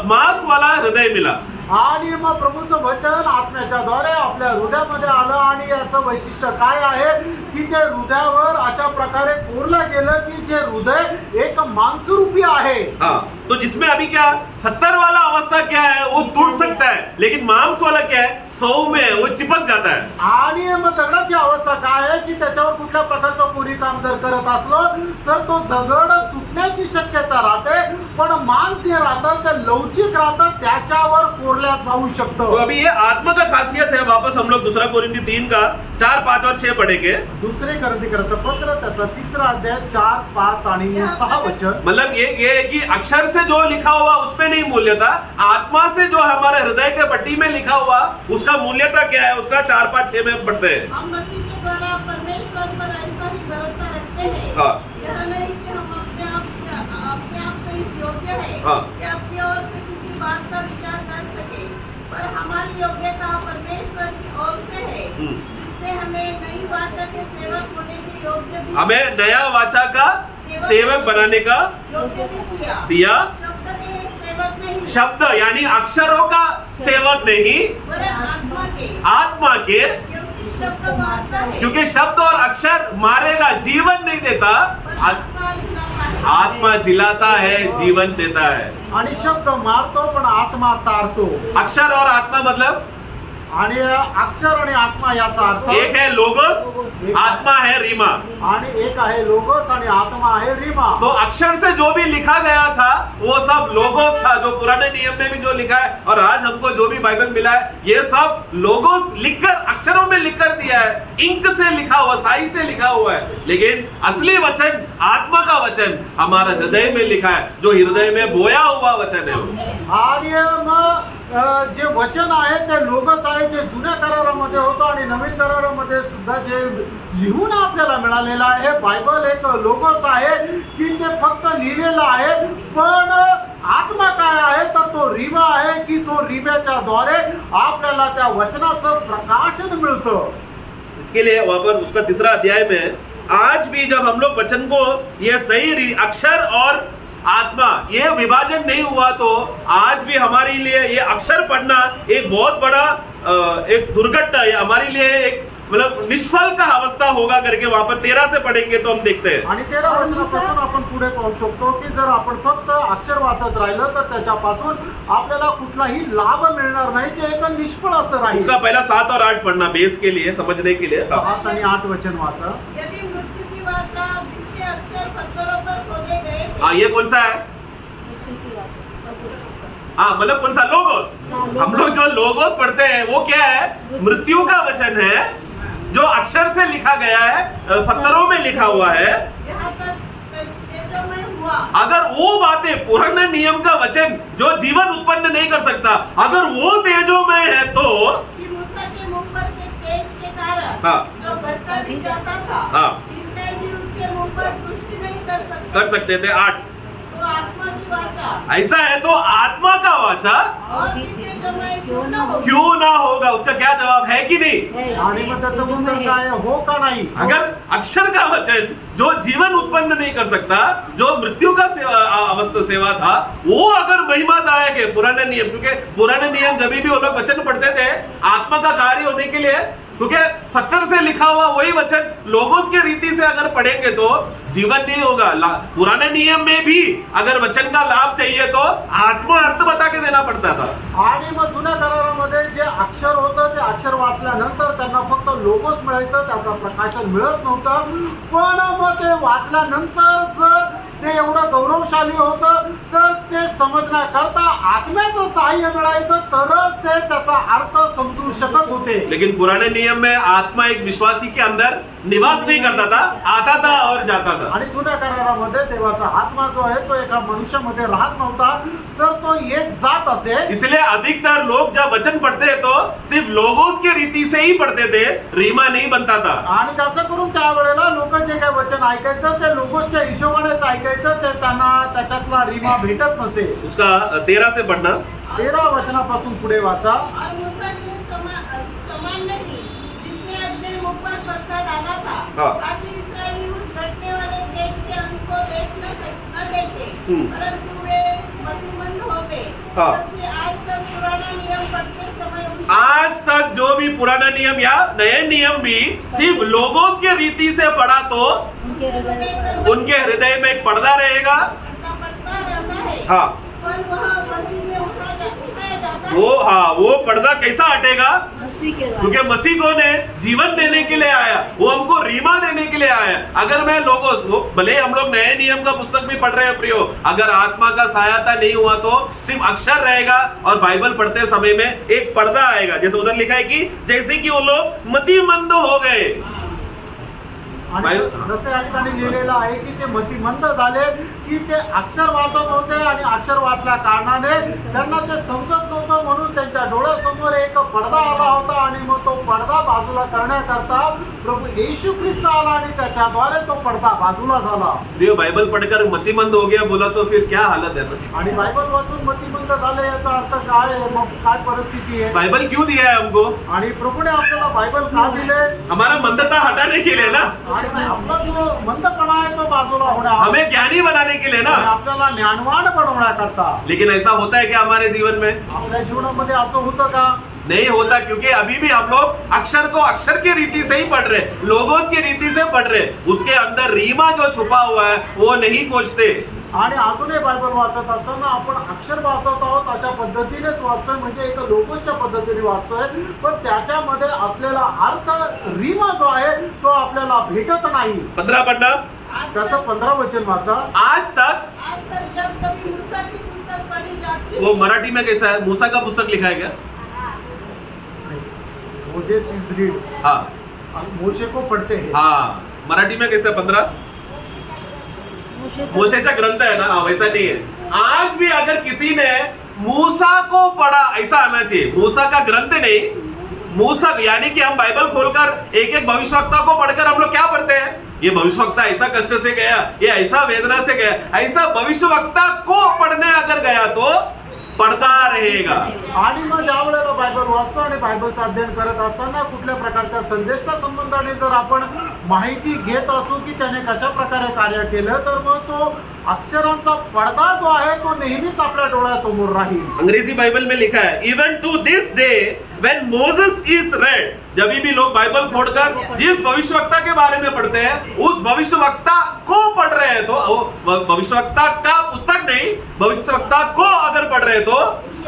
मांस वाला हृदय मिला। आणि मग प्रभूचं वचन आत्म्याच्या द्वारे आपल्या हृदयामध्ये आलं आणि याचं वैशिष्ट्य काय आहे की ते हृदयावर अशा प्रकारे कोरलं गेलं की जे हृदय एक मांसरूपी आहे। हाँ, तो जिसमें अभी क्या 70 वाला अवस्था क्या है, वो टूट सकता है, लेकिन मांस वाला क्या है, 100 में वो चिपक जाता है। आणि मग दगडाची अवस्था काय आहे की त्याच्यावर कुठल्या प्रकारचं कोरी काम जर करत असलं तर तो दगड तुटण्याची शक्यता राहते, पण मांस जे राहतं ते लवचिक राहतं, त्याच्यावर कोरल्या जाऊ तो शकतं। अभी ये आत्मा का खासियत है। वापस हम लोग 2 कोरिन्थी 3 का 4, 5 और 6 पढ़ेंगे। दुसरे करंथीकराचं पत्र त्याचा 3 अध्याय 4, 5 आणि 6 वचन। मतलब ये है कि अक्षर से जो लिखा हुआ उसमें नहीं मूल्य था, आत्मा से जो हमारे हृदय के पट्टी में लिखा हुआ उसका मूल्यता क्या है, उसका 4, 5, 6 में पढ़ते हैं। हम मसीह के द्वारा परमेश्वर पर ऐसा ही भरोसा रखते हैं। हाँ। यह नहीं कि हम अपने आप से इस योग्य है हाँ। कि अपनी ओर से किसी बात का विचार कर सके, पर हमारी योग्यता परमेश्वर की ओर से है, जिसने हमें नई वाचा के सेवक होने के योग्य भी हमें नया वाचा का सेवक बनाने का योग्य भी दिया। शब्द के सेवक नहीं, शब्द यानी अक्षरों का सेवक नहीं, वरन आत्मा के, क्योंकि शब्द मारता है, क्योंकि शब्द और अक्षर मारेगा, जीवन नहीं देता, पर आत्मा जिलाता है। आत्मा जिलाता है, जीवन देता है। आणि शब्द मारतो पण आत्मा तारतो। अक्षर और आत्मा मतलब आणि अक्षर आणि आत्मा याचा अर्थ एक है लोगोस, आत्मा है रीमा। आणि एक आहे लोगोस आणि आत्मा आहे रीमा। तो अक्षर से जो भी लिखा गया था वो सब लोगोस था, जो पुराने नियम में भी जो लिखा है, और आज हमको जो भी बाइबल मिला है ये सब लोगोस लिखकर, अक्षरों में लिखकर दिया है, इंक से लिखा हुआ, स्याही से लिखा हुआ है। लेकिन असली वचन, आत्मा का वचन हमारे हृदय में लिखा है, जो हृदय में बोया हुआ वचन है वो। आणि मग जे वचन आहे ते लोगस आहे, जे जुन्या करारामध्ये होतं आणि नवीन करारामध्ये सुद्धा जे लिहून आपल्याला मिळालेलं आहे, बायबल एक लोगस आहे की ते फक्त लिहिलेलं आहे, पण आत्मा काय आहे तर तो रिबा आहे की तो रिब्याच्या द्वारे आपल्याला त्या वचनाचं प्रकाशन मिळतं। इसके लिए वहां पर उसका 3 अध्याय में आज भी जब हम लोग वचन को ये सही अक्षर और आत्मा ये विभाजन नहीं हुआ, तो आज भी हमारे लिए ये अक्षर पढ़ना एक बहुत बड़ा एक दुर्घटना है, हमारे लिए एक मतलब निष्फल का अवस्था होगा करके वहां पर 13 से पढ़ेंगे तो हम देखते हैं। आणि 13 वर्षापासून आपण पुढे पाहू शकतो की जर आपण फक्त अक्षर वाचत राहिलं तर त्याच्यापासून आपल्याला कुठलाही लाभ मिळणार नाही, ते एक निष्फळ असं राहील. उसका पहला 7 और 8 पढ़ना बेस के लिए, समझने के लिए। 7 आणि 8 वचन वाचा. यदि मृत्यु की वाचा जिसके अक्षर पत्थरों पर खोदे गए थे, हाँ, ये कौन सा है? हाँ, मतलब कौन सा? लोगोस। हम लोग जो लोगोस पढ़ते हैं वो क्या है? मृत्यु का वचन है जो अक्षर से लिखा गया है, पत्थरों में लिखा हुआ है। यहाँ तक तेजोमय हुआ। अगर वो बातें पुराने नियम का वचन जो जीवन उत्पन्न नहीं कर सकता, अगर वो तेजोमय है तो कि मूसा के मुंह पर के तेज के कारण हाँ। जो बढ़ता भी जाता था, हाँ। इसराइली उसके मुंह पर दृष्टि नहीं कर सकते थे। 8, तो आत्मा की वाचा ऐसा है तो आत्मा का वाचा और भी तेजोमय क्यों न हो? क्यों ना होगा? उसका क्या जवाब है कि नहीं? आणि मग त्याचं उत्तर काय आहे? हो का नाही? अगर अक्षर का वचन जो जीवन उत्पन्न नहीं कर सकता, जो मृत्यु का अवस्था सेवा था, वो अगर महिमादायक है पुराने नियम, क्योंकि पुराने नियम जब भी वो लोग वचन पढ़ते थे आत्मा का कार्य होने के लिए, क्योंकि पत्थर से लिखा हुआ वही वचन लोगोस के रीति से अगर पढ़ेंगे तो जीवन नहीं होगा। पुराने नियम में भी अगर वचन का लाभ चाहिए तो आत्मा अर्थ बता के देना पड़ता था। आणि मग जुन्या करारामध्ये जे अक्षर होतं ते अक्षर वाचल्यानंतर त्यांना फक्त लोगोस मिळायचं, त्याचं प्रकाशन मिळत नव्हतं. पण मग ते वाचल्यानंतर जर ते एवढं गौरवशाली होतं तर ते समजण्याकरता आत्म्याचं सहाय्य मिळायचं, तरच ते त्याचा अर्थ समजू शकत होते. लेकिन पुराने नियम में आत्मा एक विश्वासी के अंदर निवास नहीं करता था, आता था और जाता था। आणि जुन्या करारामध्ये देवाचा आत्मा जो आहे तो एका मनुष्यामध्ये राहत नव्हता, तर तो येत जात असे. इसलिए अधिकतर लोग जब वचन पढ़ते हैं तो सिर्फ लोगोस के रीति से ही पढ़ते थे, रीमा नहीं बनता था। आणि जास्त करून त्यावेळेला लोक जे काही वचन ऐकायचं ते लोगोसच्या हिशोबानेच ऐकायचं, ते त्यांना त्याच्यातला रीमा भेटत नसे. उसका 13 से पढ़ना। 13 वचनापासून पुढे वाचा. और मूसा के समान नहीं जिसने अपने मुंह पर पत्थर डाला था, हाँ। ताकि इसराइली उस घटने वाले देश के अंत को न देखे, हम्म। परंतु वे मतिमंद हो गए। हाँ। क्योंकि आज तक पुराना नियम पढ़ते समय आज तक जो भी पुराना नियम या नए नियम भी सिर्फ लोगोस के रीति से पढ़ा तो उनके हृदय में एक पर्दा रहेगा। पढ़ता रहता है, हाँ, पर वह मसीह में उठाया जाता है। वो पर्दा कैसा हटेगा? मसीह के द्वारा। क्योंकि मसीह को ने जीवन देने के लिए आया, वो हमको रीमा देने के लिए आया। अगर मैं लोगोस, वो भले हम लोग नए नियम का पुस्तक भी पढ़ रहे हैं प्रियो, अगर आत्मा का सहायता नहीं हुआ तो सिर्फ अक्षर रहेगा और बाइबल पढ़ते समय में एक पर्दा आएगा, जैसे उधर लिखा है कि जैसे कि वो लोग मतिमंद हो गए। आणि जसे या ठिकाणी लिहिलेलं आहे की ते मतिमंद झाले, की ते अक्षर वाचत होते आणि अक्षर वाचल्या कारणाने त्यांना ते समजत नव्हतं, म्हणून त्यांच्या डोळ्यासमोर एक पडदा आला होता आणि मग तो पडदा बाजूला करण्याकरता प्रभू येशू ख्रिस्त आला आणि त्याच्याद्वारे तो पडदा बाजूला झाला. प्रियो, बाइबल पढ़कर मतिमंद हो गया बोला तो फिर क्या हालत है? आणि बायबल वाचून मतिमंद झाले याचा अर्थ काय आहे? मग काय परिस्थिती आहे? बाइबल क्यों दिया है हमको? आणि प्रभूने आपल्याला बायबल का दिले? हमारा मंदता हटाने के लिए ना, आणि आपला जो मंदपणा आहे तो बाजूला होण्या, हमें ज्ञानी बनाने के लिए ना। आपल्याला ज्ञानवान बनवण्याकरता. लेकिन ऐसा होता है क्या हमारे जीवन में? आपल्या जीवनामध्ये असं होतं का? नहीं होता, क्योंकि अभी भी हम लोग अक्षर को अक्षर की रीति से ही पढ़ रहे, लोगोस की रीति से पढ़ रहे, उसके अंदर रीमा जो छुपा हुआ है वो नहीं खोजते। आणि अजूनही बायबल वाचत असताना आपण अक्षर वाचत आहोत, अशा पद्धतीनेच वाचतोय, म्हणजे एक लोगोसच्या पद्धतीने वाचतोय, पण त्याच्यामध्ये असलेला अर्थ रीमा जो आहे तो आपल्याला भेटत नाही. 15 पढ़ना। त्याचं 15 वचन वाचा. आज तक जब कभी मूसा की पुस्तक पढ़ी जाती वो मराठी में कैसा है? मूसा का पुस्तक लिखा है क्या? मोजेस इज रीड, हाँ मोशे को पढ़ते हैं. हाँ, मराठी में कैसा? 15 मूसा ग्रंथ है ना, वैसा नहीं है। आज भी अगर किसी ने मूसा को पढ़ा, ऐसा आना चाहिए, मूसा का ग्रंथ नहीं, मूसा यानी कि हम बाइबल खोलकर एक एक भविष्यवक्ता को पढ़कर हम लोग क्या पढ़ते हैं? ये भविष्यवक्ता ऐसा कष्ट से गया, ये ऐसा वेदना से गया, ऐसा भविष्यवक्ता को पढ़ने अगर गया तो पडदा रहेगा. आणि मग ज्या वेळेला बायबल वाचतो आणि बायबलचं अध्ययन करत असताना कुठल्या प्रकारच्या संदेशा संबंधाने जर आपण माहिती घेत असू की त्याने कशा प्रकारे कार्य केलं, तर मग तो अक्षरांचा पडदा जो आहे तो नेहमीच आपल्या डोळ्यासमोर राहील. अंग्रेजी बाइबल में लिखा है, even to this day when Moses is read जब भी लोग बाइबल खोलकर जिस भविष्यवक्ता के बारे में पढ़ते हैं उस भविष्यवक्ता को पढ़ रहे हैं तो वो भविष्यवक्ता का पुस्तक नहीं, भविष्यवक्ता को अगर पढ़ रहे तो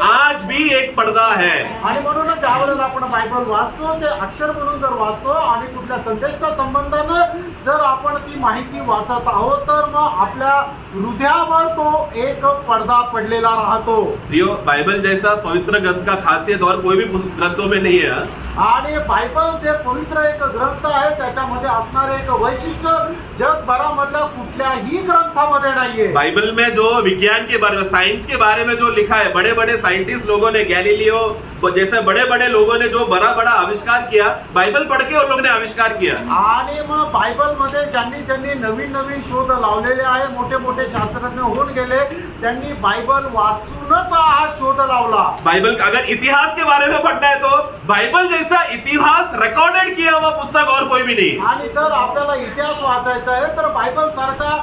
आज भी एक पडदा है. आणि म्हणूनच ज्या वेळेला आपण बायबल वाचतो ते अक्षर म्हणून जर वाचतो आणि कुठल्या संदेशच्या संबंधानं जर आपण ती माहिती वाचत आहोत तर मग आपल्या हृदयावर तो एक पडदा पडलेला राहतो. प्रियो, बाइबल जैसा पवित्र ग्रंथ का खासियत और कोई भी ग्रंथों में नहीं है. आणि बायबल जे पवित्र एक ग्रंथ आहे त्याच्यामध्ये असणारे एक वैशिष्ट्य जगभरामधल्या कुठल्याही ग्रंथामध्ये नाहीये. बाइबल में जो विज्ञान के बारे में, साइंस के बारे में जो लिखा है, बड़े बड़े साइंटिस्ट लोगों ने, गैलीलियो जैसे बड़े बड़े लोगों ने जो बड़ा बड़ा आविष्कार किया, बाइबल पढ़ के उन लोगों ने आविष्कार किया. आणि मग बायबल मध्ये ज्यांनी ज्यांनी नवीन नवीन शोध लावलेले आहे, मोठे मोठे शास्त्रज्ञ होऊन गेले, त्यांनी बायबल वाचूनच हा शोध लावला. बाइबल अगर इतिहास के बारे में पढ़ना है तो बाइबल जैसा इतिहास रिकॉर्डेड किया हुआ पुस्तक और कोई भी नहीं. आणि जर आपल्याला इतिहास वाचायचा आहे तर बायबल सारखा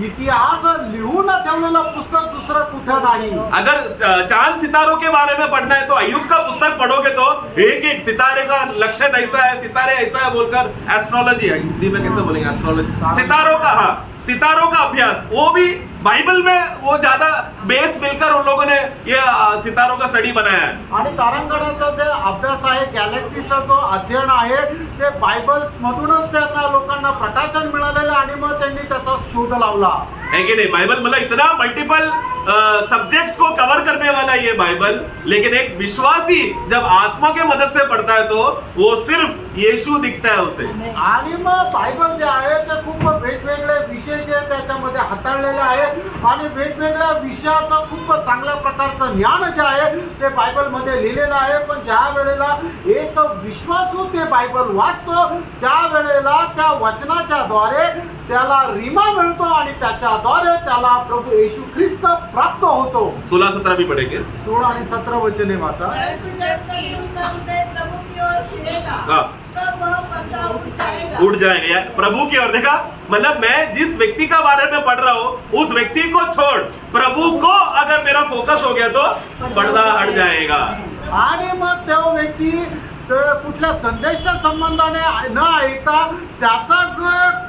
इतिहास लिहून ठेवलेलं पुस्तक दुसरं कुठं नाही. अगर चांद सितारों के बारे में पढ़ना है तो अय्यूब का पुस्तक पढ़ोगे तो एक एक सितारे का लक्षण ऐसा है, सितारे ऐसा है बोलकर एस्ट्रोलॉजी, हिंदी में कैसे बोलेंगे एस्ट्रोलॉजी, सितारों का, हाँ, सितारों का अभ्यास, वो भी बाइबल में वो ज्यादा बेस मिलकर उन लोगों ने ये सितारों का स्टडी बनाया है. आणि तारांगणाचा जे अभ्यास आहे, गॅलेक्सीचा जो अध्ययन आहे ते बायबल मधूनच त्यांना लोकांना प्रकाशन मिळालेलं आणि मग त्यांनी त्याचा शोध लावला. है कि नहीं? बाइबल मतलब इतना मल्टीपल सब्जेक्ट्स को कवर करने वाला ये बाइबल, लेकिन एक विश्वासी जब आत्मा के मदद से पढ़ता है तो वो सिर्फ यीशु दिखता है उसे. आणि मग बायबल जे आहे ते खूप वेगवेगळे विषय जे त्याच्यामध्ये हाताळलेले आहे आणि वेगवेगळ्या विषयाचं खूप चांगल्या प्रकारचं ज्ञान जे आहे ते बायबल मध्ये लिहिलेलं आहे. पण ज्या वेळेला एक विश्वासू ते बायबल वाचतो त्या वेळेला त्या वचनाच्या द्वारे त्याला रीमा मिळतो आणि त्याच्याद्वारे त्याला प्रभू येशू ख्रिस्त प्राप्त होतो. 16-17 भी पढ़ेंगे. 16 आणि 17 वचने वाचा. परंतु जब कभी उसका हृदय प्रभु की ओर फिरेगा, हाँ. तब वह पर्दा उठ जाएगा. उठ जाएगा यार, प्रभु की ओर. देखा, मतलब मैं जिस व्यक्ति का बारे में पढ़ रहा हूँ उस व्यक्ति को छोड़ प्रभु को अगर मेरा फोकस हो गया तो पर्दा हट जाएगा. आणि मग तो व्यक्ती कुठल्या संदेशच्या संबंधाने न ऐकता त्याचाच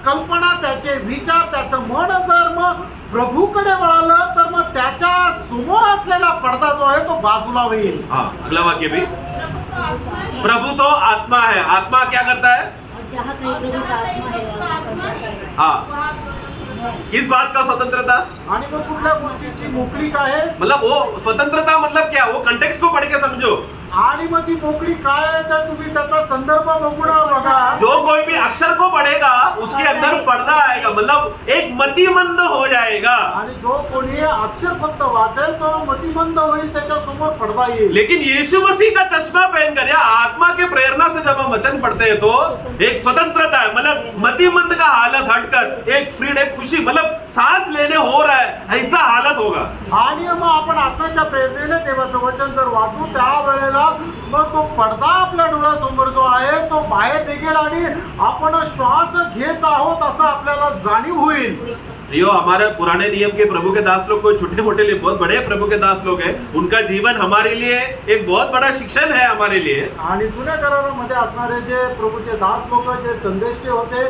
कल्पना, त्याचे विचार, त्याचं मन जर मग प्रभूकडे वळालं तर मग त्याच्या समोर असलेला पडदा जो आहे तो बाजूला होईल. हाँ, अगला वाक्य भी. प्रभु तो आत्मा प्रभु तो आत्मा है. है. आत्मा क्या करता है? जहाँ कहीं प्रभु का आत्मा है वहाँ आत्मा है. हाँ. वहाँ किस बात का स्वतंत्रता? आणि मग कुठल्या गोष्टीची मोकळीक आहे मतलब वो स्वतंत्रता मतलब क्या? वो कंटेक्स्ट को पढ़ के समझो. आणि मग ती मोकळी काय आहे तर तुम्ही त्याचा संदर्भ बघून बघा. जो कोई भी अक्षर को पढ़ेगा उसके अंदर पर्दा आएगा, मतलब एक मतिमंद हो जाएगा. आणि जो कोणी अक्षर फक्त वाचेल तो मतिमंद होईल, त्याच्या समोर पडदा येईल. लेकिन यीशु मसीह का चश्मा पहनकर या आत्मा के प्रेरणा से जब हम वचन पढ़ते हैं तो एक स्वतंत्रता है, मतलब मतिमंद का हालत हटकर एक फ्रीड, एक खुशी, मतलब सांस लेने हो रहा है ऐसा हालत होगा. आणि मग आपण आत्म्याच्या प्रेरणेने देवाचं वचन जर वाचू त्यावेळेला मग तो पडदा आपल्या डोळ्यासमोर जो आहे तो बाहेर निघेल आणि आपण श्वास घेत आहोत असं आपल्याला जाणीव होईल. यो हमारे पुराने नियम के प्रभु के दास लोग कोई छोटे मोटे लिए बहुत बड़े प्रभु के दास लोग हैं, उनका जीवन हमारे लिए एक बहुत बड़ा शिक्षण है हमारे लिए. आणि जुन्या करारामध्ये असणारे जे प्रभूचे दास लोक जे संदेष्टे होते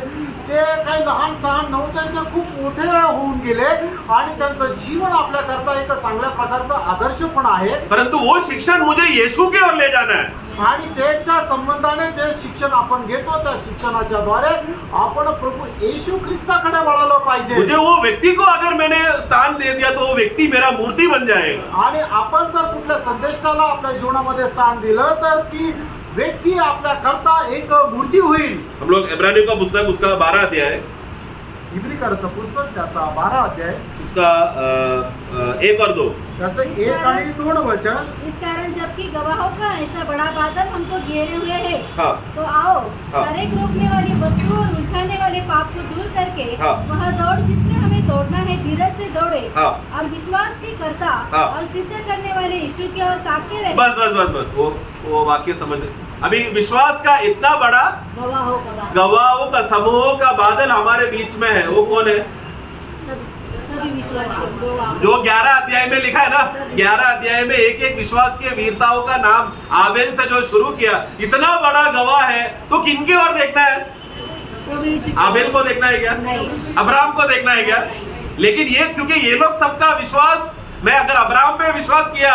ते काही लहान सहान नव्हते, ते खूप मोठे होऊन गेले आणि त्यांचं जीवन आपल्याकरता एक चांगल्या प्रकारचा आदर्श पण आहे. परंतु वो शिक्षण मुझे यीशु की ओर ले जाना है. आणि त्याच्या संबंधाने जे शिक्षण आपण घेतो त्या शिक्षणाच्या द्वारे आपण प्रभू येशू ख्रिस्ताकडे वळालं पाहिजे. मुझे वो व्यक्ति को अगर मैंने स्थान दे दिया तो वो व्यक्ति मेरा मूर्ति बन जाएगा. आणि आपण जर कुठल्या संदेशाला आपल्या जीवनामध्ये स्थान दिलं तर ती व्यक्ती आपल्या करता एक मूर्ती होईल. हम लोग इब्रानियों का पुस्तक उसका 12 अध्याय, इब्रिकरचं पुस्तक त्याचा 12 अध्याय उसका 1 और 2. त्याचं 1 आणि 2 वचन. इस कारण जबकि गवाहों का ऐसा बड़ा बादल हमको घेरे हुए है, हाँ. तो आओ हाँ. हर एक रोकने वाली वस्तु और उलझाने वाले पाप को दूर करके हाँ. वह दौड़ जिसमें हमें दौड़ना है धीरज से दौड़े हाँ. और विश्वास की करता हाँ. और सिद्ध करने वाले यीशु की ओर ताकते रहे. बस बस बस बस वो वाक्य समझ. अभी विश्वास का इतना बड़ा गवाहों का बादल, गवाहों का समूहों का बादल हमारे बीच में है. वो कौन है? भी विश्वास है जो 11 अध्याय में लिखा है ना, 11 अध्याय में एक एक विश्वास के वीरताओं का नाम आबेल से जो शुरू किया, इतना बड़ा गवाह है, तो किनकी ओर देखना है? आबेल को देखना है क्या? नहीं। अब्राहम को देखना है क्या? लेकिन ये क्योंकि ये लोग सबका विश्वास, मैं अगर अब्राहम पे विश्वास किया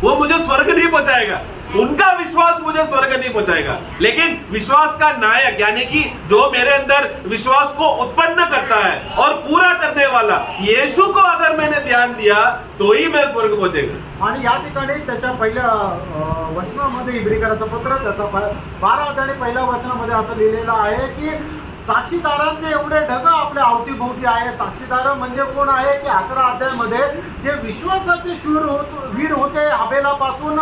वो मुझे स्वर्ग नहीं पहुंचाएगा, उनका विश्वास मुझे स्वर्ग नहीं पहुंचाएगा, लेकिन विश्वास का नायक यानी कि जो मेरे अंदर विश्वास को उत्पन्न करता है और पूरा करने वाला यीशु को अगर मैंने ध्यान दिया तो ही मैं स्वर्ग पहुंचेगा। आणि या ठिकाणी त्याच्या पहिल्या वचनामध्ये इब्रिकराचं पत्र त्याचा 12 आणि पहिल्या वचनामध्ये असं लिहिलेलं आहे की साक्षीदारांचे एवढे ढग आपल्या अवतीभोवती आहे. साक्षीदार म्हणजे कोण आहे की 11 अध्यायामध्ये जे विश्वासाचे वीर होते आबेलापासून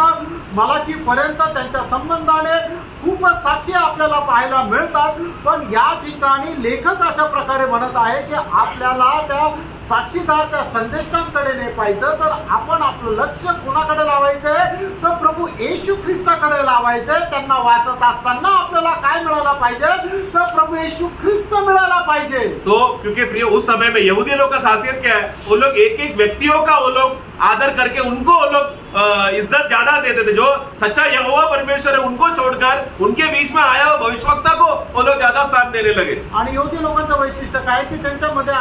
मलाकीपर्यंत त्यांच्या संबंधाने खूप साक्षी आपल्याला पाहायला मिळतात. पण या ठिकाणी लेखक अशा प्रकारे म्हणत आहे की आपल्याला त्या साक्षीदार त्या संदेष्टांकडे नाही पाहायचं, तर आपण आपलं लक्ष कोणाकडे लावायचंय? तर प्रभू येशू ख्रिस्ताकडे लावायचंय. त्यांना वाचत असताना आपल्याला काय मिळायला पाहिजे? तर प्रभू येशू ख्रिस्त मिळायला पाहिजे. तो क्योंकि प्रिय उस समय में यहूदी लोग का खासियत क्या है, वो लोग एक एक व्यक्तियों का वो लोग आदर करके उनको वो लोग इज्जत ज्यादा देते थे. जो सच्चा यहोवा परमेश्वर है उनको छोड़कर उनके बीच में आया हुआ भविष्यवक्ता को वो लोग ज्यादा स्थान देने लगे. आणि यहूदी लोकांचं वैशिष्ट्य काय की त्यांच्यामध्ये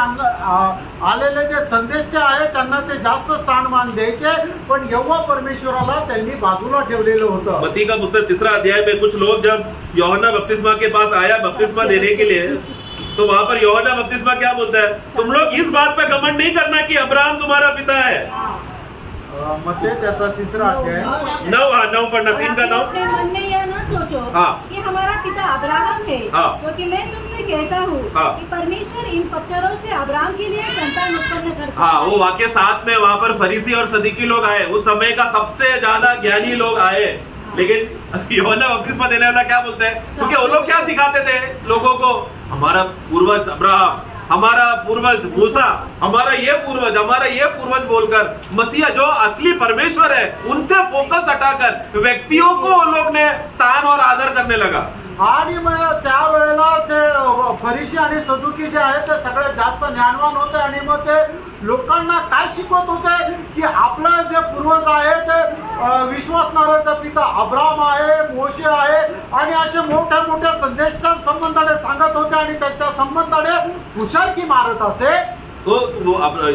आलेले जे संदेश आहेत त्यांना ते जास्त स्थानमान द्यायचे, पण यहोवा परमेश्वराला त्यांनी बाजूला ठेवलेलं होतं. मत्ती का पुस्तक 3 अध्याय में कुछ लोग जब यूहन्ना बपतिस्मा के पास आया बपतिस्मा देने के लिए, तो वहां पर यूहन्ना बपतिस्मा क्या बोलता है? तुम लोग इस बात पे घमंड नहीं करना कि अब्राहम तुम्हारा पिता है. मत्ती त्याचा 3 अध्याय 9 पढ़ना, 3 का 9. अपने मन में यह न सोचो हाँ। कि हमारा पिता अब्राहम है, हाँ। क्योंकि मैं तुमसे कहता हूँ हाँ। कि परमेश्वर इन पत्थरों से अब्राहम के लिए संतान उत्पन्न कर सकता हाँ, है. वो वाक्य 7 में वहां पर फरीसी और सदीकी लोग आए, उस समय का सबसे ज्यादा ज्ञानी लोग आए. लेकिन यूहन्ना बपतिस्मा देने वाला क्या बोलते हैं? क्योंकि वो लोग क्या सिखाते थे लोगों को? हमारा पूर्वज अब्राहम, हमारा पूर्वज मूसा, हमारा ये पूर्वज बोलकर मसीहा जो असली परमेश्वर है उनसे फोकस हटाकर व्यक्तियों को लोग ने स्थान और आदर करने लगा. आणि मग त्यावेळेला ते फरीसी आणि सदुकी जे आहेत ते सगळ्यात जास्त ज्ञानवान होते आणि मग ते लोकांना काय शिकवत होते की आपलं जे पूर्वज आहे ते विश्वासणाऱ्याचा पिता अब्राहम आहे, मोशे आहे आणि असे मोठ्या मोठ्या संदेशां संबंधाने सांगत होते आणि त्याच्या संबंधाने हुशारकी मारत असे. तो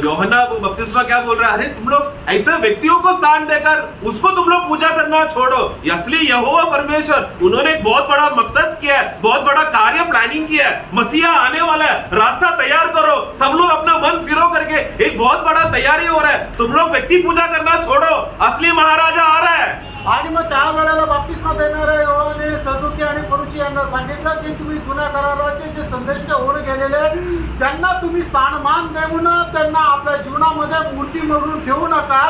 यूहन्ना बपतिस्मा क्या बोल रहा है? अरे तुम लोग ऐसे व्यक्तियों को स्थान देकर उसको तुम लोग पूजा करना छोड़ो. असली यहोवा परमेश्वर उन्होंने एक बहुत बड़ा मकसद किया है, बहुत बड़ा कार्य प्लानिंग किया है. मसीहा आने वाला है, रास्ता तैयार करो. सब लोग अपना मन फिरो करके एक बहुत बड़ा तैयारी हो रहा है. तुम लोग व्यक्ति पूजा करना छोड़ो, असली महाराजा आ रहा है. आणि मग त्यावेळेला बाप्तिस्मा देणारे योहाने सदुकी आणि फरीसी यांना सांगितलं की तुम्ही जुन्या कराराचे जे संदेश होऊन गेलेले त्यांना तुम्ही स्थानमान देऊन त्यांना आपल्या जीवनामध्ये मूर्ती म्हणून ठेवू नका.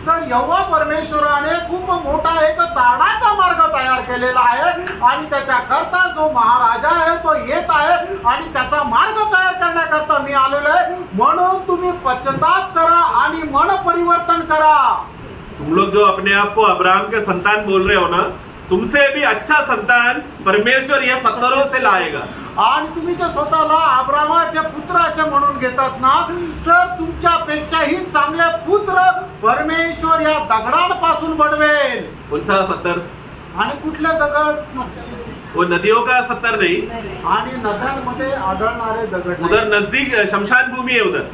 तर यहोवा परमेश्वराने खूप मोठा एक तारणाचा मार्ग तयार केलेला आहे आणि त्याच्याकरता जो महाराजा आहे तो येत आहे आणि त्याचा मार्ग तयार करण्याकरता मी आलेलो आहे. म्हणून तुम्ही पश्चाताप करा आणि मन परिवर्तन करा. तुम लोग जो अपने आप को अब्राहम के संतान बोल रहे हो ना, तुमसे भी अच्छा संतान परमेश्वर ये पत्थरों से लाएगा. आणि तुम्ही जे स्वतःला अब्रामाचे पुत्र असे म्हणून घेतात ना, तर तुमच्यापेक्षाही चांगले पुत्र परमेश्वर या दगडांपासून बनवेल. कौन सा पत्थर? आणि कुठले दगड? वो नदियों का पत्थर नहीं, आणि नद्यांमध्ये आढळणारे दगड उधर नाही. नजदीक शमशान भूमि है उधर.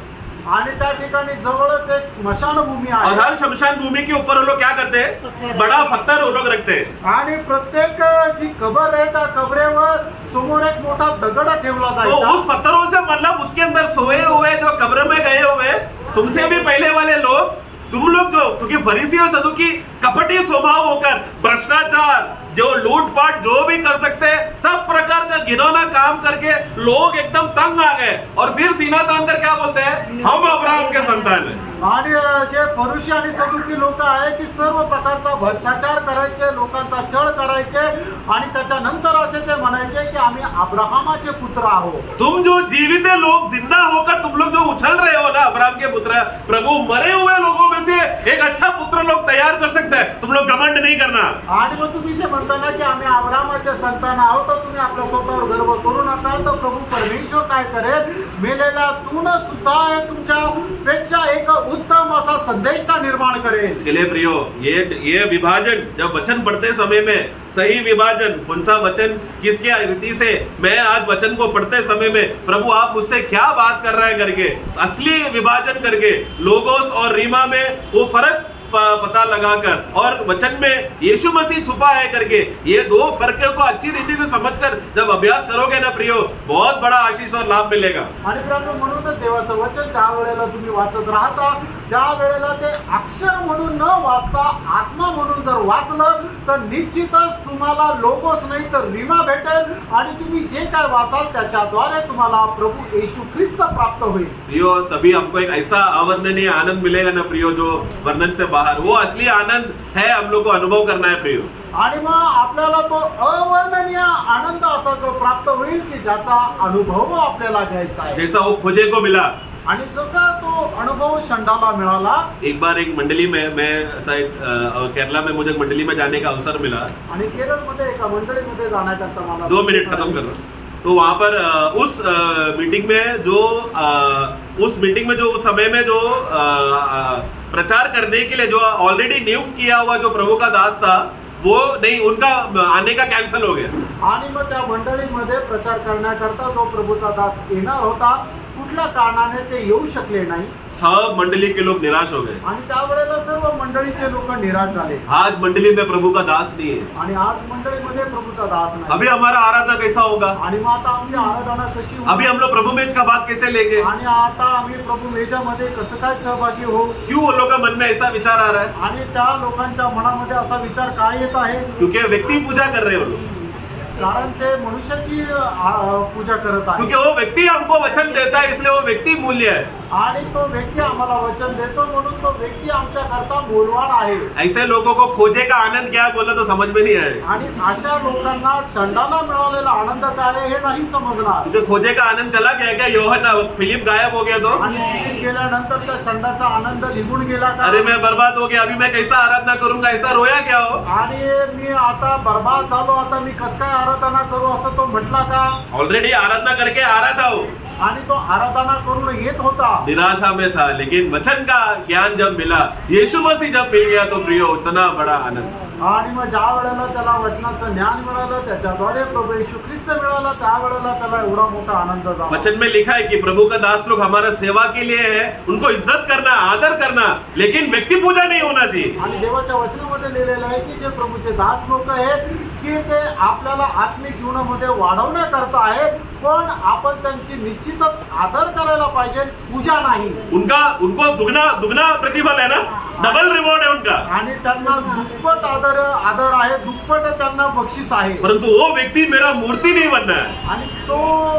आणि त्या ठिकाणी जवळच एक स्मशानभूमी और आहे. हर शमशान भूमि के ऊपर वो लोग क्या करते हैं? बड़ा पत्थर वो लोग रखते हैं. आणि प्रत्येक जी कबर आहे त्या कबरेवर समोर एक मोठा दगड ठेवला तो जायचा. उस पत्थरों से मतलब उसके अंदर सोए हुए जो कब्र में गए हुए तुमसे भी पहले वाले लोग, तुम लोग जो, क्योंकि फरीसी और सदुकी कपटी स्वभाव होकर भ्रष्टाचार, जो लूटपाट जो भी कर सकते हैं, सब प्रकार का घिनौना काम करके लोग एकदम तंग आ गए और फिर सीना तान कर क्या बोलते हैं? हम अब्राहम के संतान हैं. आणि जे फरीसी आणि सदुकी लोक आहे की सर्व प्रकारचा भ्रष्टाचार करायचे, लोकांचा छळ करायचे आणि त्याच्यानंतर असे ते म्हणायचे की आम्ही अब्राहमाचे पुत्र आहोत. तुम जो जीवित लोग जिंदा होकर तुम लोग जो उछल रहे हो ना अब्राहम के पुत्र, प्रभु मरे हुए लोगों में से एक अच्छा पुत्र लोग तैयार कर सकता है. तुम लोग घमंड नहीं करना. आणि मग तुम्ही जे म्हणता ना की आम्ही अब्राहमाचे संतान आहोत, तर तुम्ही आपल्या स्वतःवर गर्व करू नका. तर प्रभु परमेश्वर काय करेल, मेलेल्यातून सुद्धा तुमच्या पेक्षा एक उत्तम असा संदेश निर्माण करेल. इसके लिए प्रियो, ये विभाजन जब वचन पढ़ते समय में सही विभाजन, कौन सा वचन किसके रीति से, मैं आज वचन को पढ़ते समय में प्रभु आप मुझसे क्या बात कर रहे हैं करके असली विभाजन करके लोगोस और रीमा में वो फर्क पता लगाकर और वचन में यीशु मसीह छुपा है करके ये दो फर्कों को अच्छी रीति से समझकर जब अभ्यास करोगे ना प्रियो, बहुत बड़ा आशीष और लाभ मिलेगा. आणि म्हणूनच देवाचं वचन ज्या वेळेला तुम्ही वाचत राहता त्या वेळेला ते अक्षर म्हणून न वाचता आत्मा म्हणून जर वाचलं तर निश्चितच तुम्हाला लोगोस नाही तर रीमा भेटेल आणि तुम्ही जे काय वाचाल त्याच्याद्वारे तुम्हाला प्रभु येशू ख्रिस्त प्राप्त होईल. प्रियो, तभी हमको एक ऐसा अवर्णनीय आनंद मिलेगा ना प्रियो, जो वर्णन से बाहर, वो असली आनंद है, हम लोग को अनुभव करना है प्रियो. आणि मग आपल्याला तो अवर्णनीय आनंद असा जो प्राप्त होईल की ज्याचा अनुभव आपल्याला घ्यायचा आहे. जैसा वो खोजे को मिला. आणि जसा तो अनुभव शंडाला मिळाला. एक बार एक मंडली में मैं ऐसा एक केरला में मुझे मंडली में जाने का अवसर मिला. आणि केरळमध्ये एका मंडळीमध्ये जाण्याकरता मला 2 मिनट खत्म कर लो. तो वहां पर उस मीटिंग में जो उस समय में जो प्रचार करने के लिए जो ऑलरेडी नियुक्त किया हुआ जो प्रभु का दास था, वो नहीं, उनका आने का कैंसिल हो गया. आणि मग त्या मंडळीमध्ये प्रचार करण्याकरता जो प्रभूचा दास येणार होता, कुठल्या कारणाने ते येऊ शकले नाही. सब मंडली के लोग निराश हो गए. आणि त्यावेळेला सर्व मंडळीचे लोक निराश झाले. आज मंडली में प्रभु का दास नहीं है. आणि आज मंडळीमध्ये प्रभूचा दास नाही. अभी हमारा आराधना कैसा होगा? आणि मग आता आमची आराधना कशी होईल? अभी हम लोग प्रभु मेज का भाग कैसे लेंगे? आणि आता आम्ही प्रभू मेजामध्ये कसं काय सहभागी होऊ? क्यों वो लोग के मन में ऐसा विचार आ रहा है? आणि त्या लोकांच्या मनामध्ये असा विचार काय येत आहे? क्योंकि व्यक्ति पूजा कर रहे हो लोग. कारण ते मनुष्याची पूजा करत आहे. क्योंकि वो व्यक्ति हमको वचन देता है, इसलिए वो व्यक्ति मूल्य है. आणि तो व्यक्ती आम्हाला वचन देतो म्हणून तो व्यक्ती आमच्या करता मूल्यवान आहे. ऐसे लोगों को खोजे का आनंद क्या बोला तो समझ में नहीं आए. आणि अशा लोकांना शंडाला मिळालेला आनंद काय आहे हे नाही समजणार. क्योंकि खोजे का आनंद चला गया क्या? योहन फिलिप गायब हो गया तो. आणि फिलिप गेल्यानंतर त्या शंडाचा आनंद निघून गेला का? अरे मैं बर्बाद हो गया, अभी मैं कैसा आराधना करूंगा, ऐसा रोया क्या हो? आणि मी आता बर्बाद झालो, आता मी कसं काय आराधना करू असं तो म्हटला का? ऑलरेडी आराधना करके आ रहा था वो. आणि तो आराधना करून येत होता, निराशा में था, लेकिन वचन का ज्ञान जब मिला, यीशु मसीह जब मिल गया तो प्रियो उतना बड़ा आनंद. आणि मग ज्या वेळेला त्याला वचनाचं ज्ञान मिळालं, त्याच्याद्वारे प्रभू येशू ख्रिस्त मिळाला, त्या वेळेला त्याला एवढा मोठा आनंद झाला. वचन में लिखा है कि प्रभु का दास लोग हमारा सेवा के लिए है, उनको इज्जत करना, आदर करना, लेकिन व्यक्ति पूजा नहीं होना चाहिए. आणि देवाच्या वचनामध्ये लिहिलेलं आहे की जे प्रभूचे दास लोक आहेत की ते आपल्याला आत्मिक जीवनामध्ये वाढवण्याकरता आहे, पण आपण त्यांची निश्चितच आदर करायला पाहिजे, पूजा नाही. उनको दुगना प्रतिफल है ना, डबल रिवॉर्ड है उनका. आणि त्यांना दुप्पट आदर आहे, दुप्पट त्यांना बक्षीस आहे. परंतु वो व्यक्ति मेरा मूर्ति नहीं बनना है. आणि तो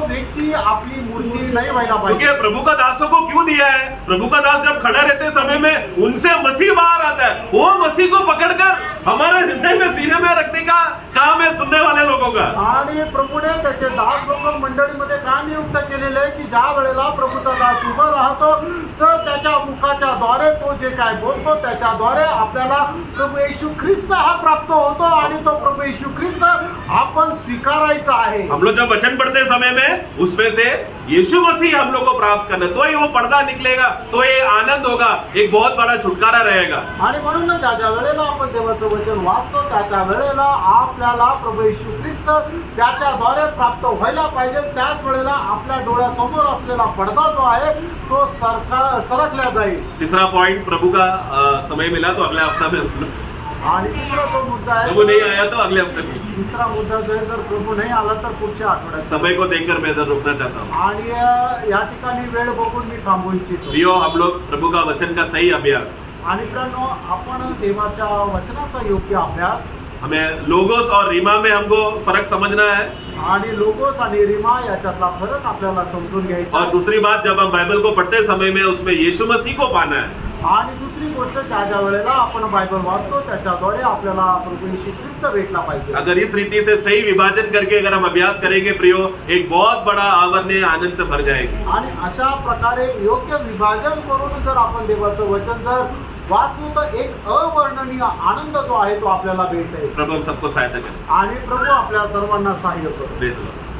व्यक्ती आपली मूर्ती नाही व्हायला पाहिजे. क्योंकि प्रभु का दासों को क्यों दिया है? प्रभु का दास जब खड़ा रहते समय में उनसे मसीह बाहर आता है, वो मसीह को पकड़कर हमारे हृदय में, सीने में रखने का काम है सुनने वाले लोगों का. आणि प्रभूने त्याचे दास लोक मंडळीमध्ये का नियुक्त केलेले आहे की ज्या वेळेला प्रभूचा दास उभा राहतो तर त्याच्या मुखाच्या द्वारे तो जे काय बोलतो त्याच्याद्वारे आपल्याला प्रभू येशू ख्रिस्त हा प्राप्त होतो आणि तो प्रभू येशू ख्रिस्त आपण स्वीकारायचा आहे. हम लोग जब वचन पढ़ते समय में उसमें से यीशु मसीह हम लोग को प्राप्त करना, तो ही वो पर्दा निकलेगा, तो ये आनंद होगा, एक बहुत बड़ा छुटकारा रहेगा. आणि म्हणून ज्या वेळेला आपण देवाचं वचन वाचतो त्या वेळेला आपल्याला प्रभू येशू ख्रिस्त त्याच्याद्वारे प्राप्त व्हायला पाहिजे. त्याच वेळेला आपल्या डोळ्यासमोर असलेला पडदा जो आहे तो सरकल्या जाईल. तीसरा पॉइंट, प्रभु का समय मिला तो अगले हफ्ता में, आणि तिसरा जो मुद्दा आहे, प्रभु नहीं आया तो अगले हफ्ते में. तिसरा मुद्दा जो आहे, जर प्रभू नाही आला तर पुढच्या आठवड्यात. समय को देखकर मैं इधर रोकना चाहता हूँ. आणि या ठिकाणी वेळ बघून मी थांबू इच्छितो. प्रियो, हम लोग प्रभु का वचन का सही अभ्यास, आणि मित्रांनो, आपण देवाच्या वचनाचा योग्य अभ्यास, हमें लोगोस और रीमा में हमको फर्क समझना है. आणि लोगोस आणि रीमा याच्यातला फरक आपल्याला समजून घ्यायचा. और दूसरी बात, जब हम बाइबल को पढ़ते समय में उसमें यीशु मसीह को पाना है. आणि दुसरी गोष्ट, ज्या वेळेला आपण बायबल वाचतो त्याच्याद्वारे आपल्याला प्रभू येशू ख्रिस्त भेटला पाहिजे. अगर इस रीति से सही विभाजन करके अगर हम अभ्यास करेंगे प्रियो, एक बहुत बड़ा आवरण आनंद से भर जाएगी. आणि अशा प्रकारे योग्य विभाजन करून जर आपण देवाचं वचन जर वाचू तर एक अवर्णनीय आनंद जो आहे तो आपल्याला भेटेल. प्रभु हम सबको सहायता करें. आणि प्रभू आपल्या सर्वांना सहाय्य करो. Praise the Lord.